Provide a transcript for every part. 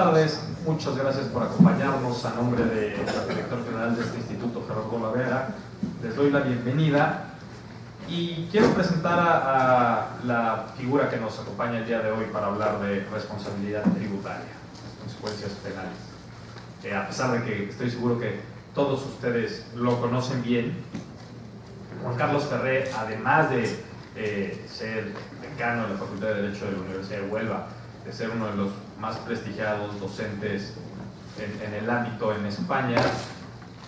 tardes, muchas gracias por acompañarnos. A nombre del director general de este instituto, Gerardo Colavera, les doy la bienvenida y quiero presentar a la figura que nos acompaña el día de hoy para hablar de responsabilidad tributaria, consecuencias penales. A pesar de que estoy seguro que todos ustedes lo conocen bien, Juan Carlos Ferré, además de ser decano de la Facultad de Derecho de la Universidad de Huelva, de ser uno de los más prestigiados docentes en el ámbito en España,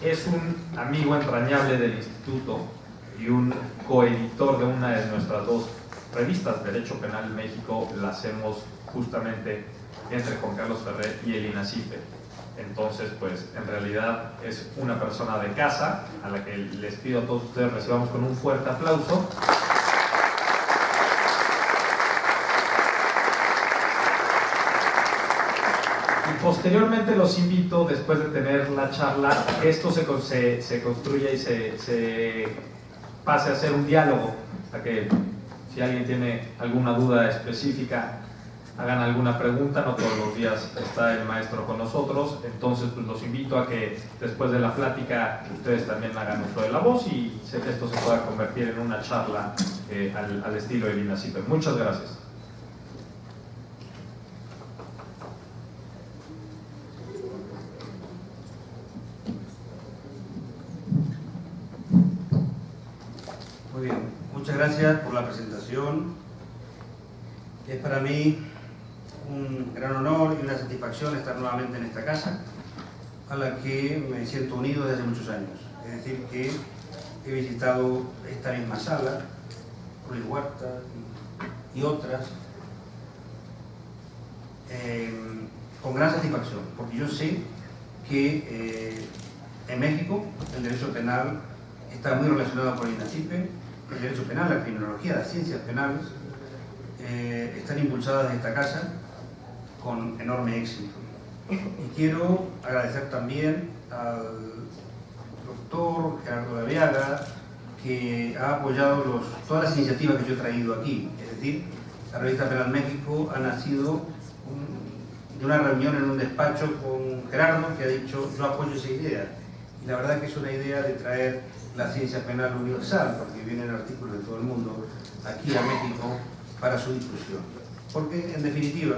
es un amigo entrañable del instituto y un coeditor de una de nuestras dos revistas, Derecho Penal México. La hacemos justamente entre Juan Carlos Ferré y el INACIPE. Entonces, pues, en realidad es una persona de casa a la que les pido a todos ustedes recibamos con un fuerte aplauso. Y posteriormente los invito, después de tener la charla, que esto se construya y se pase a ser un diálogo, a que si alguien tiene alguna duda específica, hagan alguna pregunta. No todos los días está el maestro con nosotros, entonces pues los invito a que después de la plática ustedes también hagan uso de la voz y esto se pueda convertir en una charla al estilo del INACIPE. Muchas gracias. Muy bien, muchas gracias por la presentación. Es para mí un gran honor y una satisfacción estar nuevamente en esta casa, a la que me siento unido desde hace muchos años. Es decir, que he visitado esta misma sala, Ruiz Huerta y otras, con gran satisfacción, porque yo sé que en México el derecho penal está muy relacionado con el INACIPE. El derecho penal, la criminología, las ciencias penales están impulsadas en esta casa con enorme éxito. Y quiero agradecer también al doctor Gerardo de Aviaga, que ha apoyado todas las iniciativas que yo he traído aquí. Es decir, la revista Penal México ha nacido de una reunión en un despacho con Gerardo, que ha dicho: yo apoyo esa idea. Y la verdad que es una idea de traer la ciencia penal universal, porque vienen artículos de todo el mundo aquí a México para su difusión. Porque, en definitiva,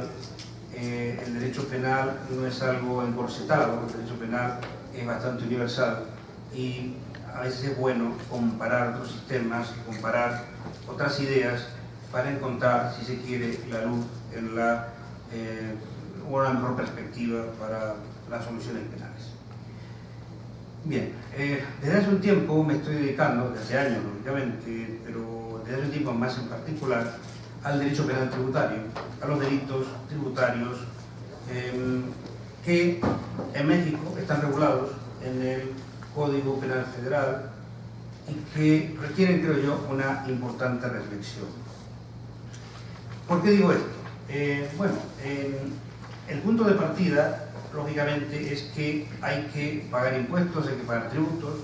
el derecho penal no es algo encorsetado, el derecho penal es bastante universal y a veces es bueno comparar otros sistemas, comparar otras ideas para encontrar, si se quiere, la luz en una mejor perspectiva para las soluciones penales. Bien, desde hace un tiempo me estoy dedicando, desde años lógicamente, pero desde hace un tiempo más en particular, al derecho penal tributario, a los delitos tributarios que en México están regulados en el Código Penal Federal y que requieren, creo yo, una importante reflexión. ¿Por qué digo esto? El punto de partida, lógicamente, es que hay que pagar impuestos, hay que pagar tributos.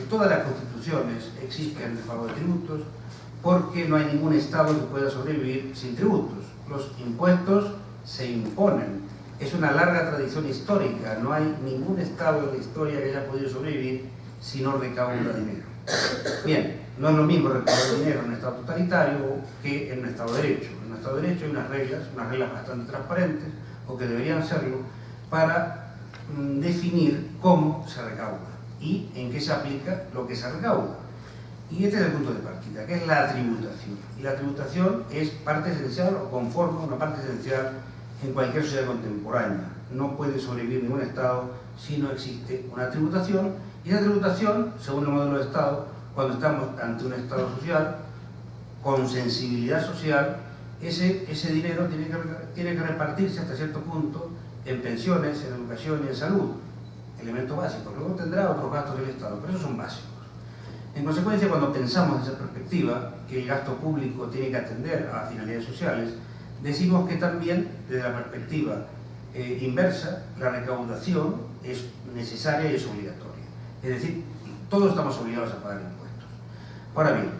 Todas las constituciones exigen el pago de tributos, porque no hay ningún Estado que pueda sobrevivir sin tributos. Los impuestos se imponen. Es una larga tradición histórica. No hay ningún Estado en la historia que haya podido sobrevivir si no recauda dinero. Bien, no es lo mismo recaudar dinero en un Estado totalitario que en un Estado de Derecho. En un Estado de Derecho hay unas reglas bastante transparentes, o que deberían serlo, para definir cómo se recauda y en qué se aplica lo que se recauda. Y este es el punto de partida, que es la tributación. Y la tributación es parte esencial, o conforma una parte esencial en cualquier sociedad contemporánea. No puede sobrevivir ningún Estado si no existe una tributación. Y esa tributación, según el modelo de Estado, cuando estamos ante un Estado social, con sensibilidad social, ese dinero tiene que repartirse hasta cierto punto en pensiones, en educación y en salud. Elementos básicos. Luego tendrá otros gastos del Estado, pero esos son básicos. En consecuencia, cuando pensamos en esa perspectiva, que el gasto público tiene que atender a finalidades sociales, decimos que también, desde la perspectiva inversa, la recaudación es necesaria y es obligatoria. Es decir, todos estamos obligados a pagar impuestos. Ahora bien,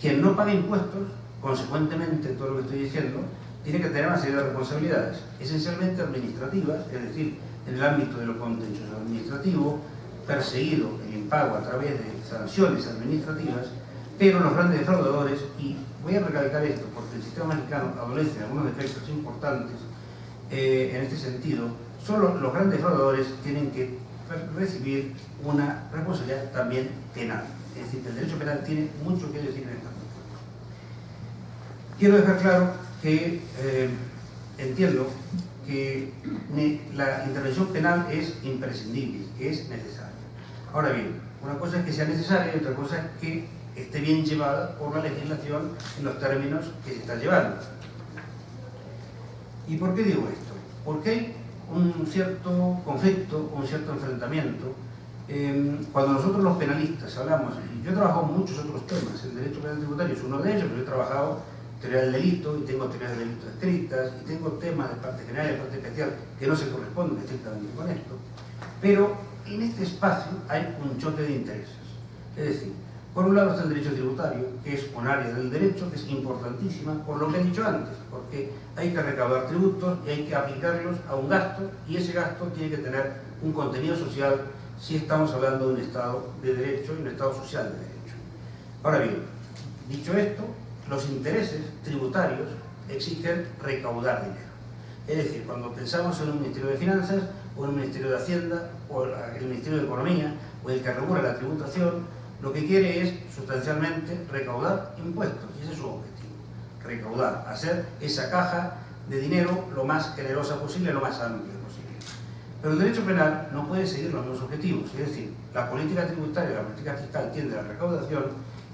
quien no paga impuestos, consecuentemente, todo lo que estoy diciendo, tiene que tener una serie de responsabilidades, esencialmente administrativas, es decir, en el ámbito de lo contencioso administrativo, perseguido el impago a través de sanciones administrativas, pero los grandes defraudadores, y voy a recalcar esto porque el sistema mexicano adolece de algunos defectos importantes en este sentido, solo los grandes defraudadores tienen que recibir una responsabilidad también penal. Es decir, que el derecho penal tiene mucho que decir en esta cuestión. Quiero dejar claro que entiendo que la intervención penal es imprescindible, que es necesaria. Ahora bien, una cosa es que sea necesaria y otra cosa es que esté bien llevada por la legislación en los términos que se está llevando. ¿Y por qué digo esto? Porque hay un cierto conflicto, un cierto enfrentamiento. Cuando nosotros los penalistas hablamos, y yo he trabajado muchos otros temas, el derecho penal tributario es uno de ellos, pero he trabajado teoría del delito, y tengo teorías del delito escritas, y tengo temas de parte general y de parte especial que no se corresponden estrictamente con esto, pero en este espacio hay un choque de intereses. Es decir, por un lado está el derecho tributario, que es un área del derecho que es importantísima, por lo que he dicho antes, porque hay que recaudar tributos y hay que aplicarlos a un gasto, y ese gasto tiene que tener un contenido social si estamos hablando de un Estado de derecho y un Estado social de derecho. Ahora bien, dicho esto, los intereses tributarios exigen recaudar dinero. Es decir, cuando pensamos en un Ministerio de Finanzas, o en un Ministerio de Hacienda, o el Ministerio de Economía, o el que regula la tributación, lo que quiere es sustancialmente recaudar impuestos, y ese es su objetivo. Recaudar, hacer esa caja de dinero lo más generosa posible, lo más amplia posible. Pero el derecho penal no puede seguir los mismos objetivos, es decir, la política tributaria, la política fiscal tiende a la recaudación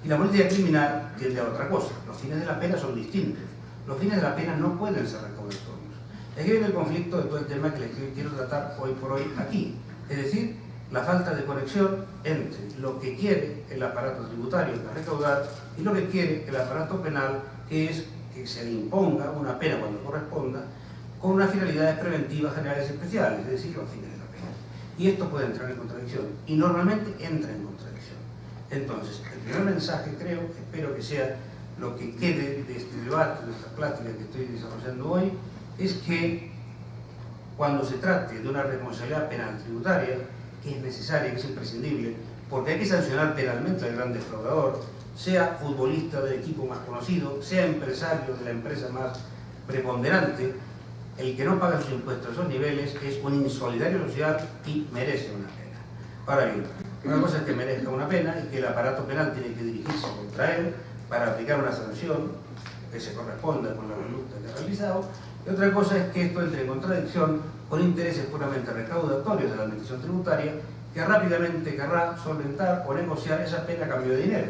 y la política criminal tiende a otra cosa. Los fines de la pena son distintos. Los fines de la pena no pueden ser recaudatorios. Aquí viene el conflicto de todo el tema que les quiero tratar hoy por hoy aquí. Es decir, la falta de conexión entre lo que quiere el aparato tributario, que es recaudar, y lo que quiere el aparato penal, que es que se le imponga una pena cuando corresponda, con unas finalidades preventivas generales y especiales, es decir, los fines de la pena. Y esto puede entrar en contradicción, y normalmente entra en contradicción. Entonces, el primer mensaje, creo, espero que sea lo que quede de este debate, de esta plática que estoy desarrollando hoy, es que cuando se trate de una responsabilidad penal tributaria, que es necesaria, que es imprescindible, porque hay que sancionar penalmente al gran defraudador, sea futbolista del equipo más conocido, sea empresario de la empresa más preponderante, el que no paga sus impuestos a esos niveles es un insolidario social y merece una pena. Ahora bien, una cosa es que merezca una pena y que el aparato penal tiene que dirigirse contra él para aplicar una sanción que se corresponda con la conducta que ha realizado, y otra cosa es que esto entre en contradicción con intereses puramente recaudatorios de la administración tributaria, que rápidamente querrá solventar o negociar esa pena a cambio de dinero.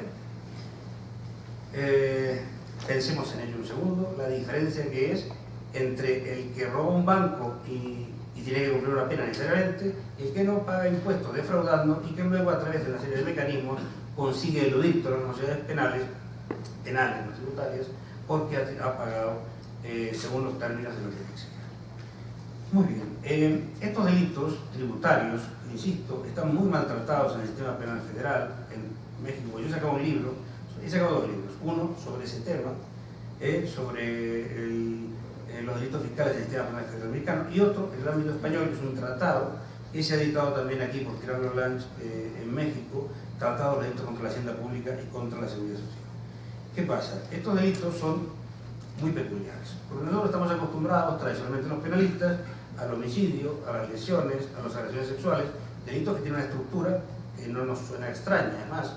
Pensemos en ello un segundo, la diferencia que es entre el que roba un banco y tiene que cumplir una pena necesariamente, y el que no paga impuestos defraudando y que luego a través de una serie de mecanismos consigue eludir todas las responsabilidades penales no tributarias, porque ha pagado según los términos de lo que dice. Muy bien, estos delitos tributarios, insisto, están muy maltratados en el sistema penal federal en México. Yo he sacado un libro, he sacado dos libros, uno sobre ese tema, sobre los delitos fiscales del sistema penal federal mexicano, y otro en el ámbito español, que es un tratado que se ha editado también aquí por Tirano Lange en México, Tratado de Delitos contra la Hacienda Pública y contra la Seguridad Social. ¿Qué pasa? Estos delitos son muy peculiares, porque nosotros estamos acostumbrados tradicionalmente los penalistas al homicidio, a las lesiones, a las agresiones sexuales, delitos que tienen una estructura que no nos suena extraña. Además,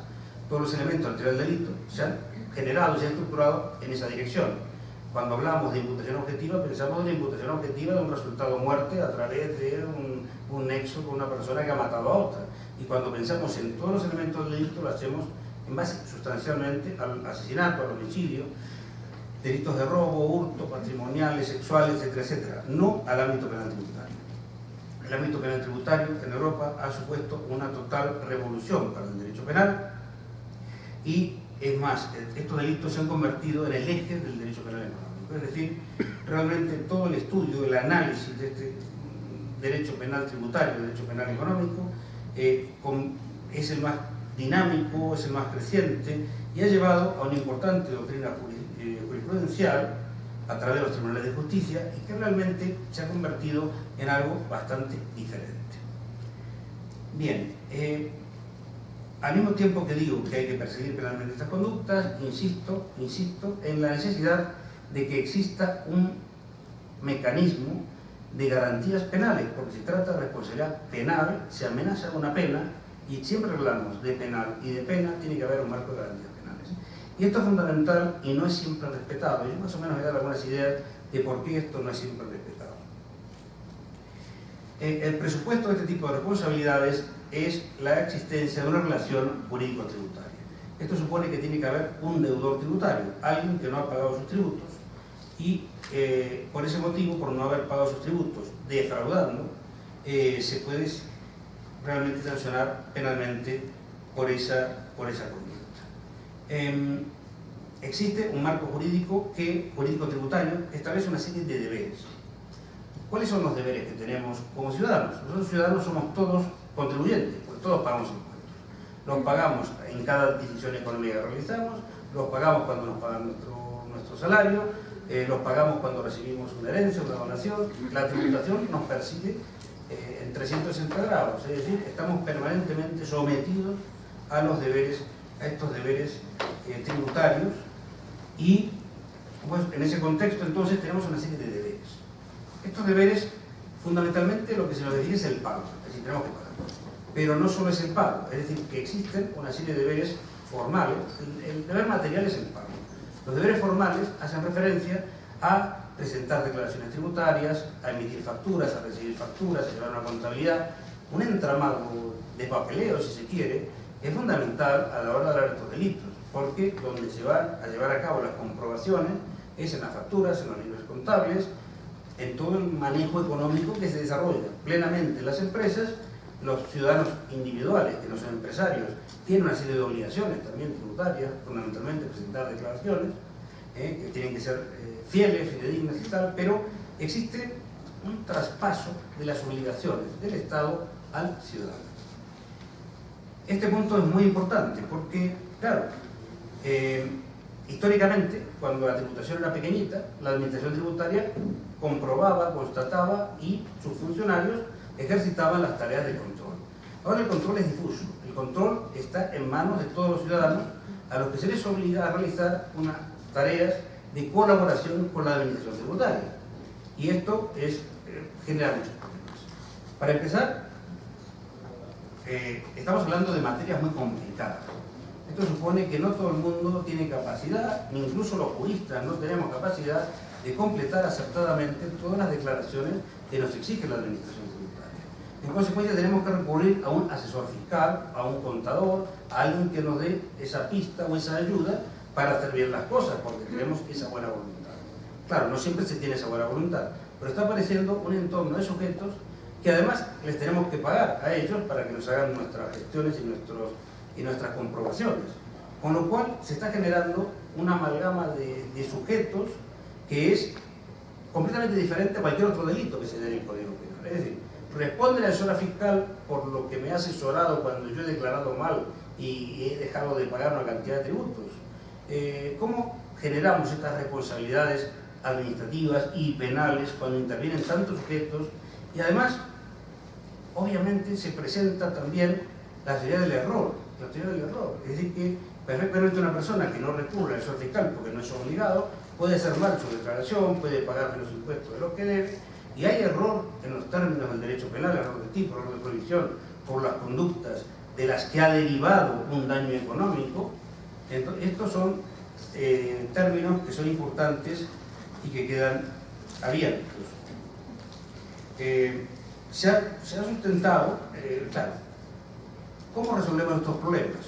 todos los elementos del teoría del delito se han generado y se han estructurado en esa dirección. Cuando hablamos de imputación objetiva, pensamos en la imputación objetiva de un resultado muerte a través de un nexo con una persona que ha matado a otra. Y cuando pensamos en todos los elementos del delito, lo hacemos en base sustancialmente al asesinato, al homicidio, delitos de robo, hurto, patrimoniales, sexuales, etcétera, etcétera, no al ámbito penal tributario. El ámbito penal tributario en Europa ha supuesto una total revolución para el derecho penal y, es más, estos delitos se han convertido en el eje del derecho penal económico. Es decir, realmente todo el estudio, el análisis de este derecho penal tributario, derecho penal económico, es el más dinámico, es el más creciente y ha llevado a una importante doctrina jurisprudencial a través de los tribunales de justicia y que realmente se ha convertido en algo bastante diferente. Bien, al mismo tiempo que digo que hay que perseguir penalmente estas conductas, insisto en la necesidad de que exista un mecanismo de garantías penales, porque se trata de responsabilidad penal, se amenaza una pena, y siempre hablamos de penal y de pena, tiene que haber un marco de garantías penales. Y esto es fundamental y no es siempre respetado. Yo más o menos voy a dar algunas ideas de por qué esto no es siempre respetado. El presupuesto de este tipo de responsabilidades es la existencia de una relación jurídico-tributaria. Esto supone que tiene que haber un deudor tributario, alguien que no ha pagado sus tributos y por ese motivo, por no haber pagado sus tributos, defraudando, se puede realmente sancionar penalmente por esa conducta. Existe un marco jurídico-tributario que establece una serie de deberes. ¿Cuáles son los deberes que tenemos como ciudadanos? Nosotros ciudadanos somos todos contribuyentes, porque todos pagamos impuestos. Los pagamos en cada decisión económica que realizamos, los pagamos cuando nos pagan nuestro salario, los pagamos cuando recibimos una herencia, una donación. La tributación nos persigue en 360 grados, es decir, estamos permanentemente sometidos a estos deberes tributarios y pues, en ese contexto entonces tenemos una serie de deberes. Estos deberes, fundamentalmente lo que se nos exige es el pago, es decir, tenemos que pagar. Pero no solo es el pago, es decir, que existen una serie de deberes formales. El deber material es el pago. Los deberes formales hacen referencia a presentar declaraciones tributarias, a emitir facturas, a recibir facturas, a llevar una contabilidad. Un entramado de papeleo, si se quiere, es fundamental a la hora de hablar de estos delitos, porque donde se van a llevar a cabo las comprobaciones es en las facturas, en los libros contables, en todo el manejo económico que se desarrolla plenamente en las empresas. Los ciudadanos individuales, que no son empresarios, tienen una serie de obligaciones también tributarias, fundamentalmente presentar declaraciones, que tienen que ser fieles, fidedignas y tal, pero existe un traspaso de las obligaciones del Estado al ciudadano. Este punto es muy importante porque, claro, históricamente, cuando la tributación era pequeñita, la administración tributaria comprobaba, constataba y sus funcionarios ejercitaban las tareas de control. Ahora el control es difuso, el control está en manos de todos los ciudadanos a los que se les obliga a realizar unas tareas de colaboración con la administración tributaria. Y esto genera muchos problemas. Para empezar, estamos hablando de materias muy complicadas. Esto supone que no todo el mundo tiene capacidad, ni incluso los juristas no tenemos capacidad de completar acertadamente todas las declaraciones que nos exige la administración tributaria. En consecuencia tenemos que recurrir a un asesor fiscal, a un contador, a alguien que nos dé esa pista o esa ayuda para hacer bien las cosas, porque tenemos esa buena voluntad. Claro, no siempre se tiene esa buena voluntad, pero está apareciendo un entorno de sujetos que además les tenemos que pagar a ellos para que nos hagan nuestras gestiones y nuestras comprobaciones. Con lo cual se está generando una amalgama de sujetos que es completamente diferente a cualquier otro delito que se dé en el Código Penal. Es decir, responde la asesora fiscal por lo que me ha asesorado cuando yo he declarado mal y he dejado de pagar una cantidad de tributos. ¿Cómo generamos estas responsabilidades administrativas y penales cuando intervienen tantos sujetos? Y además, obviamente, se presenta también la teoría del error. La teoría del error. Es decir, que perfectamente una persona que no recurre al asesor fiscal porque no es obligado, puede hacer mal su declaración, puede pagar menos impuestos de lo que debe, y hay error en los términos del derecho penal, error de tipo, error de prohibición, por las conductas de las que ha derivado un daño económico. Entonces, estos son términos que son importantes y que quedan abiertos. Se ha sustentado, claro, ¿cómo resolvemos estos problemas?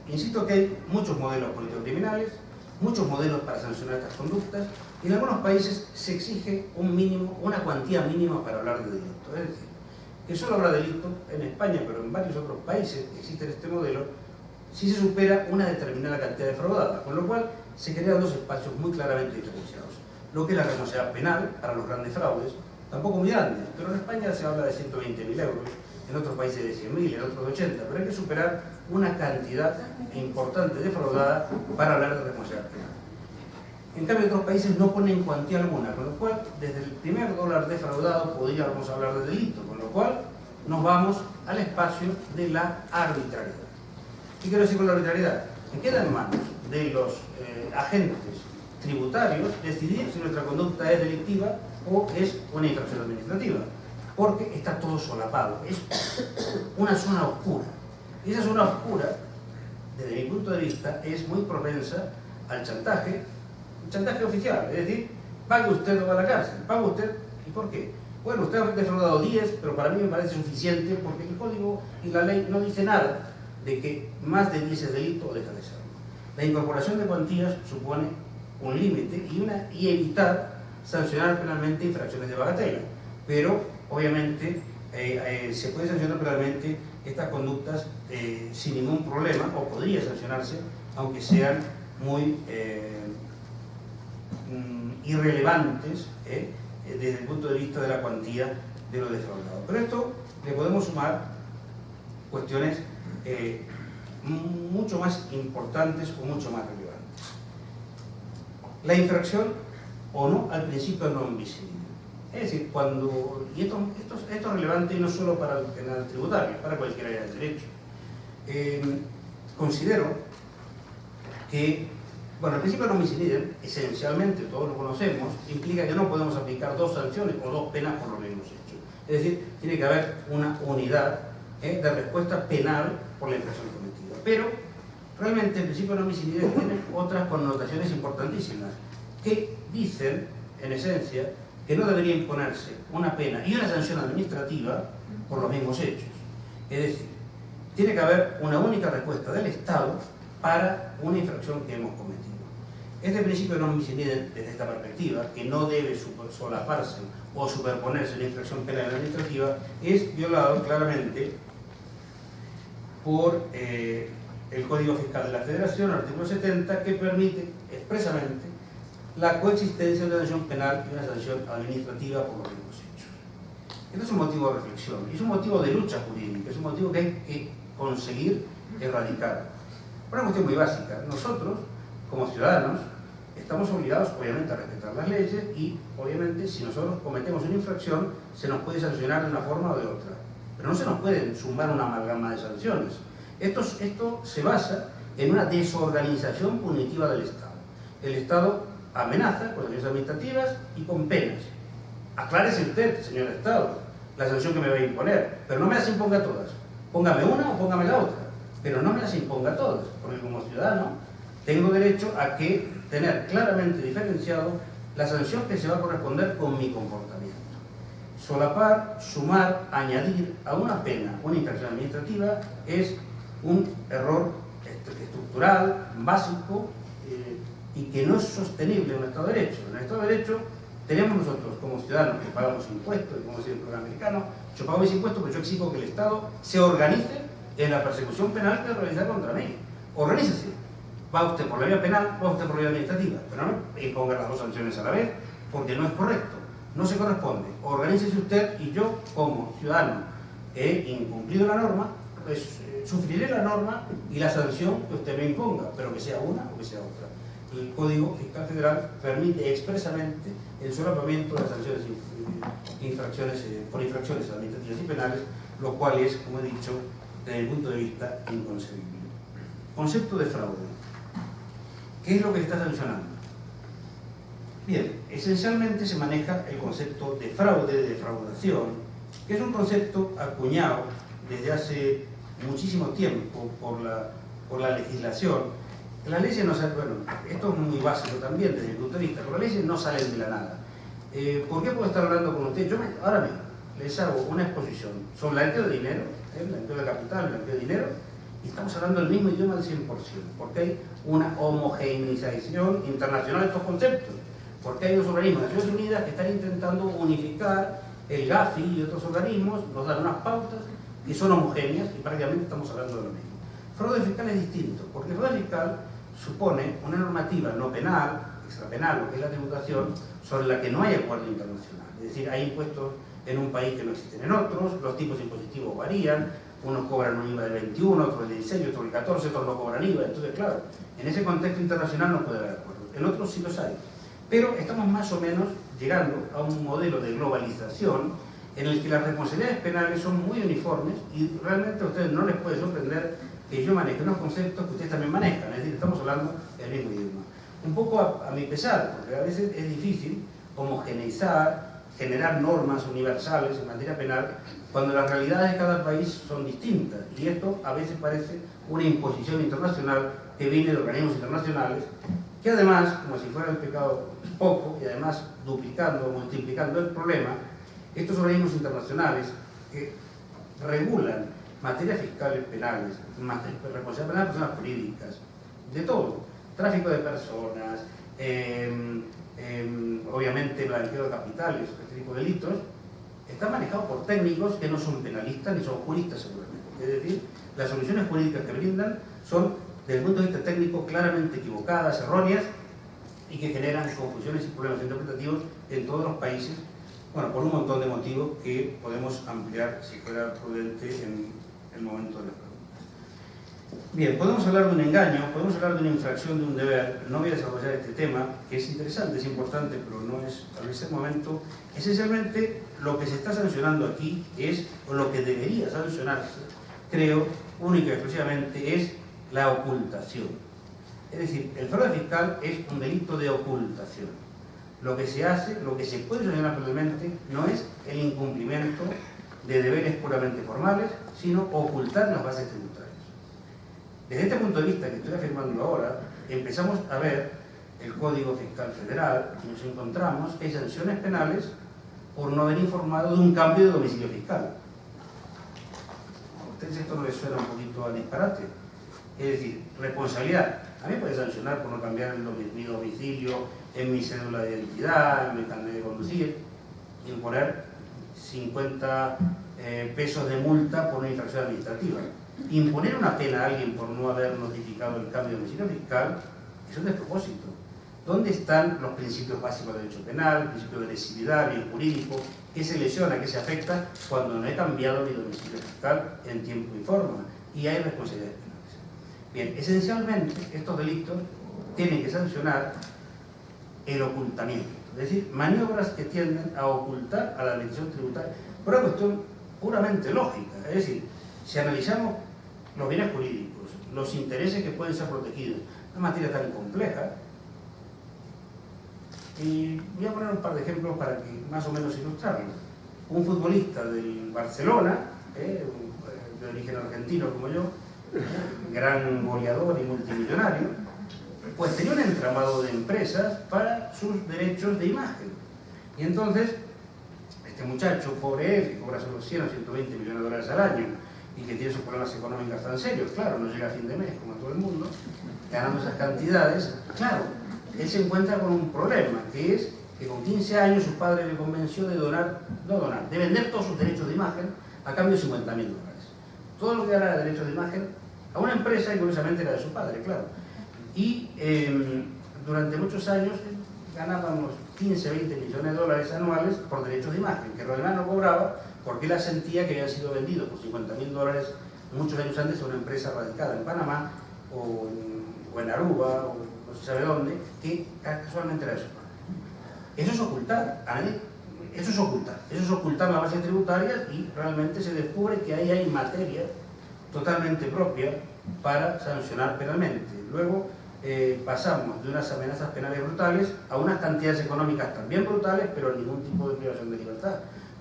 Insisto que hay muchos modelos político-criminales, muchos modelos para sancionar estas conductas, y en algunos países se exige un mínimo, una cuantía mínima para hablar de delito. Es decir, que solo habrá delito en España, pero en varios otros países existe este modelo, si se supera una determinada cantidad de fraudadas, con lo cual se crean dos espacios muy claramente diferenciados. Lo que es la responsabilidad penal para los grandes fraudes, tampoco muy grandes, pero en España se habla de 120.000 euros, en otros países de 100.000, en otros de 80, pero hay que superar una cantidad importante de fraudada para hablar de responsabilidad penal. En cambio, otros países no ponen cuantía alguna, con lo cual, desde el primer dólar defraudado podríamos hablar de delito, con lo cual nos vamos al espacio de la arbitrariedad. ¿Qué quiero decir con la arbitrariedad? Que queda en manos de los agentes tributarios decidir si nuestra conducta es delictiva o es una infracción administrativa, porque está todo solapado, es una zona oscura. Y esa zona oscura, desde mi punto de vista, es muy propensa al chantaje oficial, es decir, pague usted o va a la cárcel, pague usted, ¿y por qué? Bueno, usted ha defraudado 10, pero para mí me parece suficiente porque el código y la ley no dice nada de que más de 10 es delito o deja de serlo. La incorporación de cuantías supone un límite y evitar sancionar penalmente infracciones de bagatela, pero obviamente se puede sancionar penalmente estas conductas sin ningún problema, o podría sancionarse, aunque sean muy irrelevantes desde el punto de vista de la cuantía de lo defraudado. Pero esto le podemos sumar cuestiones mucho más importantes o mucho más relevantes. La infracción o no al principio non bis in idem. Es decir, cuando, y esto es relevante no solo para el penal tributario, para cualquier área del derecho. Considero que, bueno, el principio non bis in idem, esencialmente, todos lo conocemos, implica que no podemos aplicar dos sanciones o dos penas por los mismos hechos. Es decir, tiene que haber una unidad de respuesta penal por la infracción cometida. Pero, realmente, el principio non bis in idem tiene otras connotaciones importantísimas, que dicen, en esencia, que no debería imponerse una pena y una sanción administrativa por los mismos hechos. Es decir, tiene que haber una única respuesta del Estado para una infracción que hemos cometido. Este principio non bis in idem, desde esta perspectiva, que no debe solaparse o superponerse una infracción penal administrativa, es violado claramente por el Código Fiscal de la Federación, artículo 70, que permite expresamente la coexistencia de una sanción penal y una sanción administrativa por los mismos hechos. Esto es un motivo de reflexión, y es un motivo de lucha jurídica, es un motivo que hay que conseguir erradicar. Una cuestión muy básica: nosotros, como ciudadanos, estamos obligados, obviamente, a respetar las leyes y, obviamente, si nosotros cometemos una infracción, se nos puede sancionar de una forma o de otra. Pero no se nos puede sumar una amalgama de sanciones. Esto se basa en una desorganización punitiva del Estado. El Estado amenaza con sanciones administrativas y con penas. Aclárese usted, señor Estado, la sanción que me va a imponer, pero no me las imponga todas. Póngame una o póngame la otra, pero no me las imponga todas, porque como ciudadano tengo derecho a tener claramente diferenciado la sanción que se va a corresponder con mi comportamiento. Solapar, sumar, añadir a una pena una infracción administrativa es un error estructural, básico, y que no es sostenible en un Estado de Derecho. En el Estado de Derecho tenemos nosotros, como ciudadanos, que pagamos impuestos, y como dice el programa americano, yo pago mis impuestos, pero yo exijo que el Estado se organice en la persecución penal que realiza contra mí. Organícese. Va usted por la vía penal, va usted por la vía administrativa, pero no me imponga las dos sanciones a la vez, porque no es correcto, no se corresponde. Organícese usted y yo, como ciudadano, he incumplido la norma, pues sufriré la norma y la sanción que usted me imponga, pero que sea una o que sea otra. El Código Fiscal Federal permite expresamente el solapamiento de las sanciones por infracciones administrativas y penales, lo cual es, como he dicho, desde mi punto de vista, inconcebible. Concepto de fraude. ¿Qué es lo que se está sancionando? Bien, esencialmente se maneja el concepto de fraude, de defraudación, que es un concepto acuñado desde hace muchísimo tiempo por la legislación. Las leyes no salen, bueno, esto es muy básico también desde mi punto de vista, pero las leyes no salen de la nada. ¿Por qué puedo estar hablando con usted? Yo ahora mismo les hago una exposición sobre el blanqueo de dinero, el blanqueo de capital, el blanqueo de dinero, y estamos hablando el mismo idioma al 100%, porque hay una homogeneización internacional de estos conceptos, porque hay dos organismos de Naciones Unidas que están intentando unificar el GAFI y otros organismos, nos dan unas pautas que son homogéneas y prácticamente estamos hablando de lo mismo. Fraude fiscal es distinto, porque el fraude fiscal supone una normativa no penal, extrapenal, lo que es la tributación, sobre la que no hay acuerdo internacional. Es decir, hay impuestos en un país que no existen en otros, los tipos impositivos varían, unos cobran un IVA del 21, otros del 16, otros del 14, otros no cobran IVA. Entonces, claro, en ese contexto internacional no puede haber acuerdos. En otros sí los hay. Pero estamos más o menos llegando a un modelo de globalización en el que las responsabilidades penales son muy uniformes y realmente a ustedes no les puede sorprender que yo maneje unos conceptos que ustedes también manejan, es decir, estamos hablando el mismo idioma. Un poco a mi pesar, porque a veces es difícil homogeneizar, generar normas universales en materia penal, cuando las realidades de cada país son distintas. Y esto a veces parece una imposición internacional que viene de organismos internacionales, que además, como si fuera el pecado poco, y además duplicando o multiplicando el problema, estos organismos internacionales que regulan materias fiscales penales, responsabilidad penal de personas jurídicas, de todo, tráfico de personas, obviamente blanqueo de capitales, este tipo de delitos, está manejado por técnicos que no son penalistas ni son juristas seguramente. Es decir, las soluciones jurídicas que brindan son, desde el punto de vista técnico, claramente equivocadas, erróneas, y que generan confusiones y problemas interpretativos en todos los países, bueno, por un montón de motivos que podemos ampliar si fuera prudente en el momento de la pregunta. Bien, podemos hablar de un engaño, podemos hablar de una infracción de un deber. No voy a desarrollar este tema, que es interesante, es importante, pero no es tal vez el momento. Esencialmente, lo que se está sancionando aquí es, o lo que debería sancionarse, creo, única y exclusivamente, es la ocultación. Es decir, el fraude fiscal es un delito de ocultación. Lo que se hace, lo que se puede sancionar penalmente, no es el incumplimiento de deberes puramente formales, sino ocultar las bases tributarias. Desde este punto de vista que estoy afirmando ahora, empezamos a ver el Código Fiscal Federal y nos encontramos que hay sanciones penales por no haber informado de un cambio de domicilio fiscal. ¿A ustedes esto no les suena un poquito a disparate? Es decir, responsabilidad. A mí me puede sancionar por no cambiar mi domicilio en mi cédula de identidad, en mi carnet de conducir, y poner 50 pesos de multa por una infracción administrativa. Imponer una pena a alguien por no haber notificado el cambio de domicilio fiscal es un despropósito. ¿Dónde están los principios básicos del derecho penal, el principio de lesividad, bien jurídico, que se lesiona, que se afecta cuando no he cambiado mi domicilio fiscal en tiempo y forma? Y hay responsabilidades penales. Bien, esencialmente estos delitos tienen que sancionar el ocultamiento, es decir, maniobras que tienden a ocultar a la administración tributaria por una cuestión puramente lógica. Es decir, si analizamos los bienes jurídicos, los intereses que pueden ser protegidos, una materia tan compleja, y voy a poner un par de ejemplos para que más o menos ilustrarlo. Un futbolista del Barcelona, de origen argentino como yo, gran goleador y multimillonario, pues tenía un entramado de empresas para sus derechos de imagen. Y entonces, este muchacho, pobre él, que cobra solo 100 o 120 millones de dólares al año y que tiene sus problemas económicos tan serios, claro, no llega a fin de mes como todo el mundo, ganando esas cantidades, claro, él se encuentra con un problema, que es que con 15 años su padre le convenció de de vender todos sus derechos de imagen a cambio de $50.000. Todo lo que ganara de derechos de imagen a una empresa, y curiosamente era de su padre, claro. Y durante muchos años ganábamos 15, 20 millones de dólares anuales por derechos de imagen, que Rodemás no cobraba porque él sentía que había sido vendido por $50.000 muchos años antes a una empresa radicada en Panamá o en Aruba o no se sabe dónde, que casualmente era de su padre. Eso es ocultar, eso es ocultar las bases tributarias y realmente se descubre que ahí hay materia totalmente propia para sancionar penalmente. Luego pasamos de unas amenazas penales brutales a unas cantidades económicas también brutales, pero ningún tipo de privación de libertad.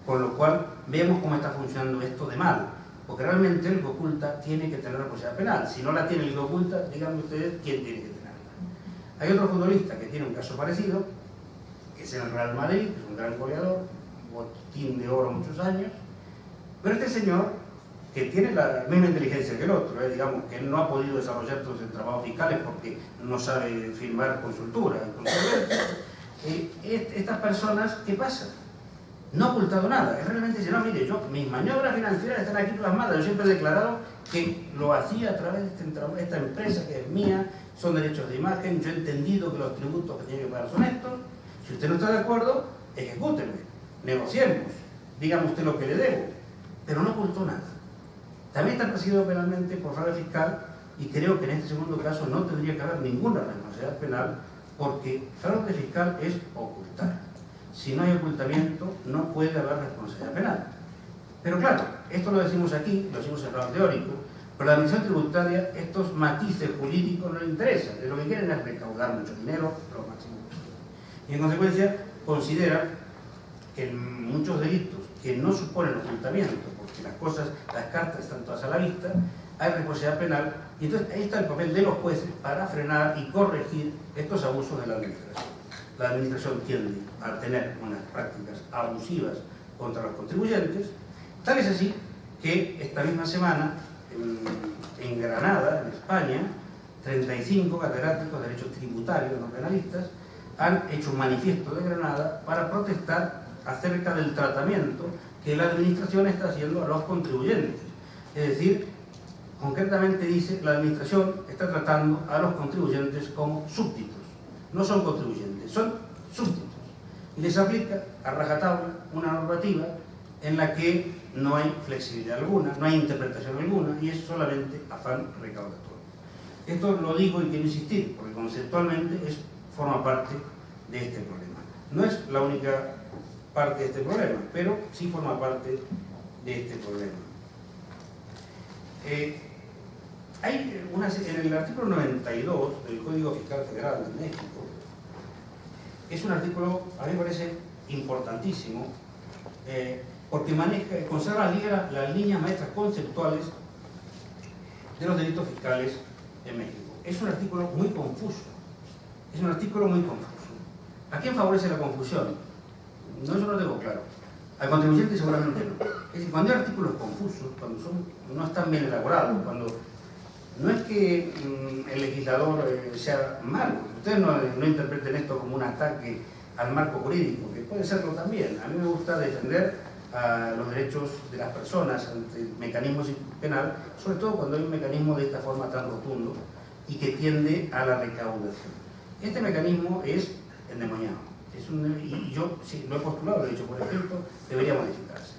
Con lo cual vemos cómo está funcionando esto de mal, porque realmente el que oculta tiene que tener responsabilidad penal. Si no la tiene el que oculta, díganme ustedes quién tiene que tenerla. Hay otro futbolista que tiene un caso parecido, que es el Real Madrid, que es un gran goleador, botín de oro muchos años, pero este señor, que tiene la misma inteligencia que el otro, digamos que él no ha podido desarrollar todos sus trabajos fiscales porque no sabe firmar consultura, estas personas, ¿qué pasa? No ha ocultado nada, él realmente dice, no, mire, mis maniobras financieras están aquí plasmadas, yo siempre he declarado que lo hacía a través de esta empresa que es mía, son derechos de imagen, yo he entendido que los tributos que tiene que pagar son estos, si usted no está de acuerdo, ejecúteme, negociemos, dígame usted lo que le debo, pero no ocultó nada. también está perseguido penalmente por fraude fiscal, y creo que en este segundo caso no tendría que haber ninguna responsabilidad penal, porque fraude fiscal es ocultar. Si no hay ocultamiento, no puede haber responsabilidad penal. Pero claro, esto lo decimos aquí, lo decimos en plano teórico, pero a la administración tributaria estos matices jurídicos no le interesan. Lo que quieren es recaudar mucho dinero, lo máximo posible. Y en consecuencia, consideran que en muchos delitos que no suponen ocultamiento, porque las cartas están todas a la vista, hay responsabilidad penal, y entonces ahí está el papel de los jueces para frenar y corregir estos abusos de la administración. La administración tiende a tener unas prácticas abusivas contra los contribuyentes, tal es así que esta misma semana en Granada, en España, 35 catedráticos de Derecho Tributario, no penalistas, han hecho un manifiesto de Granada para protestar acerca del tratamiento que la administración está haciendo a los contribuyentes. Es decir, concretamente dice, la administración está tratando a los contribuyentes como súbditos. No son contribuyentes, son súbditos. Y les aplica a rajatabla una normativa en la que no hay flexibilidad alguna, no hay interpretación alguna, y es solamente afán recaudatorio. Esto lo digo y quiero insistir, porque conceptualmente forma parte de este problema. No es la única parte de este problema, pero sí forma parte de este problema. En el artículo 92 del Código Fiscal Federal de México, es un artículo, a mí me parece importantísimo, porque conserva las líneas maestras conceptuales de los delitos fiscales en México. Es un artículo muy confuso. Es un artículo muy confuso. ¿A quién favorece la confusión? No, eso no lo tengo claro. Al contribuyente seguramente no. Es decir, cuando hay artículos confusos, cuando no están bien elaborados, cuando no es que el legislador sea malo, ustedes no interpreten esto como un ataque al marco jurídico, que puede serlo también. A mí me gusta defender a los derechos de las personas ante el mecanismo penal, sobre todo cuando hay un mecanismo de esta forma tan rotundo y que tiende a la recaudación. Este mecanismo es endemoniado. Y yo sí, lo he postulado, lo he dicho por escrito, debería modificarse.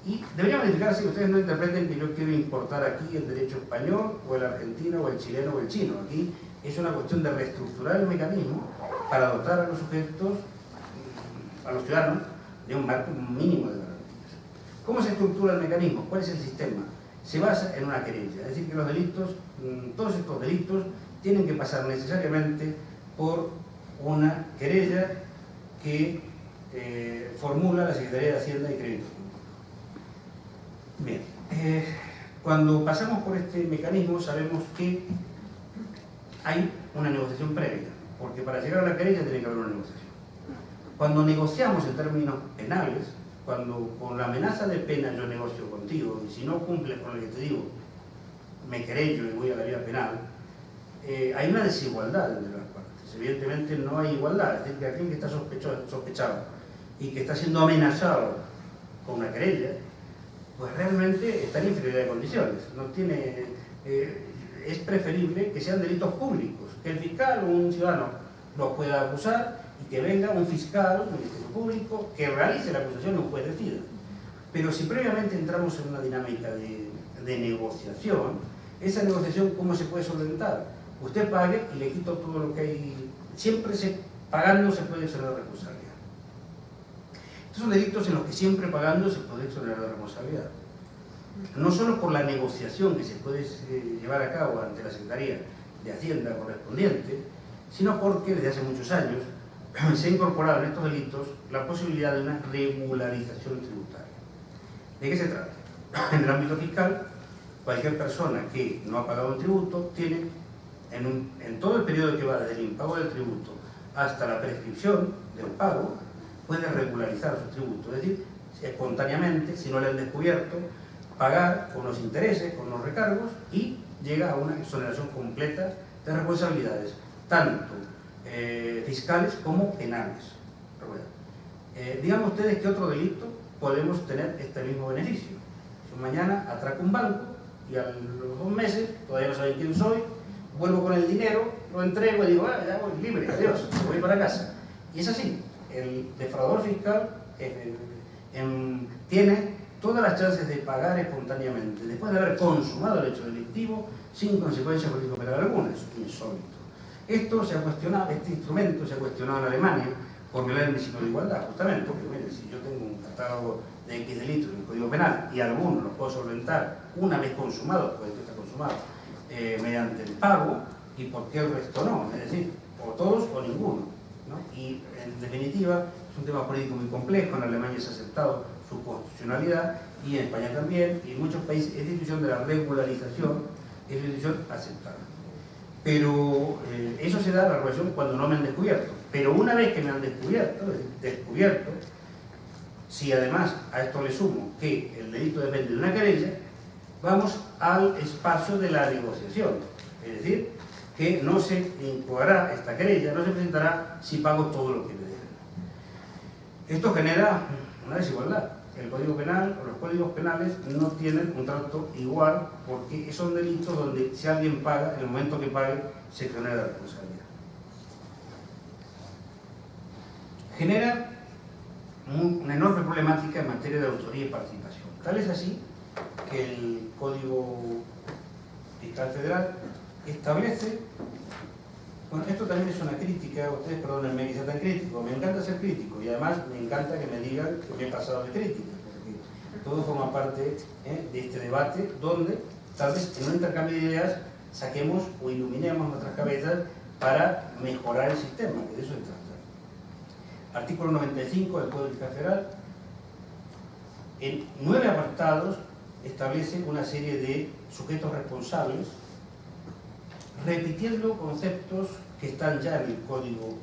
Y debería modificarse que ustedes no interpreten que yo quiero importar aquí el derecho español, o el argentino, o el chileno, o el chino. Aquí es una cuestión de reestructurar el mecanismo para dotar a los sujetos, a los ciudadanos, de un marco mínimo de garantías. ¿Cómo se estructura el mecanismo? ¿Cuál es el sistema? Se basa en una querella, es decir, que los delitos, todos estos delitos, tienen que pasar necesariamente por una querella que formula la Secretaría de Hacienda y Crédito Público. Bien, cuando pasamos por este mecanismo sabemos que hay una negociación previa, porque para llegar a la querella tiene que haber una negociación. Cuando negociamos en términos penales, cuando con la amenaza de pena yo negocio contigo, y si no cumples con lo que te digo, me querello y voy a la vía penal, hay una desigualdad entre las partes. Evidentemente no hay igualdad, es decir, que aquel que está sospechado y que está siendo amenazado con una querella, pues realmente está en inferioridad de condiciones. Es preferible que sean delitos públicos, que el fiscal o un ciudadano los pueda acusar y que venga un fiscal, un ministerio público, que realice la acusación y un juez decida. Pero si previamente entramos en una dinámica de negociación, esa negociación ¿cómo se puede solventar? Usted pague y le quito todo lo que hay. Siempre pagando se puede exonerar de responsabilidad. Estos son delitos en los que siempre pagando se puede exonerar de responsabilidad. No solo por la negociación que se puede llevar a cabo ante la Secretaría de Hacienda correspondiente, sino porque desde hace muchos años se ha incorporado en estos delitos la posibilidad de una regularización tributaria. ¿De qué se trata? En el ámbito fiscal, cualquier persona que no ha pagado un tributo tiene, en todo el periodo que va desde el impago del tributo hasta la prescripción del pago, puede regularizar su tributo, es decir, espontáneamente, si no le han descubierto, pagar con los intereses, con los recargos, y llega a una exoneración completa de responsabilidades, tanto fiscales como penales. Digan ustedes que otro delito podemos tener este mismo beneficio. Si mañana atraco un banco y a los 2 meses, todavía no saben quién soy, vuelvo con el dinero, lo entrego y digo, ya voy libre, adiós, me voy para casa. Y es así, el defraudador fiscal tiene todas las chances de pagar espontáneamente, después de haber consumado el hecho delictivo, sin consecuencia político-penal alguna. Es insólito. Esto se ha cuestionado, este instrumento se ha cuestionado en Alemania por violar el principio de igualdad, justamente, porque miren, si yo tengo un catálogo de X delitos en el Código Penal y algunos los puedo solventar una vez consumados, pues esto está consumado, mediante el pago, ¿y por qué el resto no? Es decir, o todos o ninguno, ¿no? Y en definitiva, es un tema político muy complejo. En Alemania se ha aceptado su constitucionalidad y en España también, y en muchos países esta institución de la regularización es una institución aceptada. Pero eso se da a la regulación cuando no me han descubierto. Pero una vez que me han descubierto, es decir, si además a esto le sumo que el delito depende de una querella, vamos al espacio de la negociación. Es decir, que no se incoará esta querella, no se presentará si pago todo lo que me deben. Esto genera una desigualdad. El Código Penal o los códigos penales no tienen un trato igual, porque son delitos donde si alguien paga, en el momento que pague, se genera la responsabilidad. Genera una enorme problemática en materia de autoría y participación. Tal es así que el Código Fiscal Federal establece, bueno, esto también es una crítica, ustedes perdónenme que sea tan crítico, me encanta ser crítico y además me encanta que me digan que me he pasado de crítica, porque todo forma parte de este debate donde tal vez en un intercambio de ideas saquemos o iluminemos nuestras cabezas para mejorar el sistema, que de eso se trata. Artículo 95 del Código Fiscal Federal, en 9 apartados establece una serie de sujetos responsables, repitiendo conceptos que están ya en el Código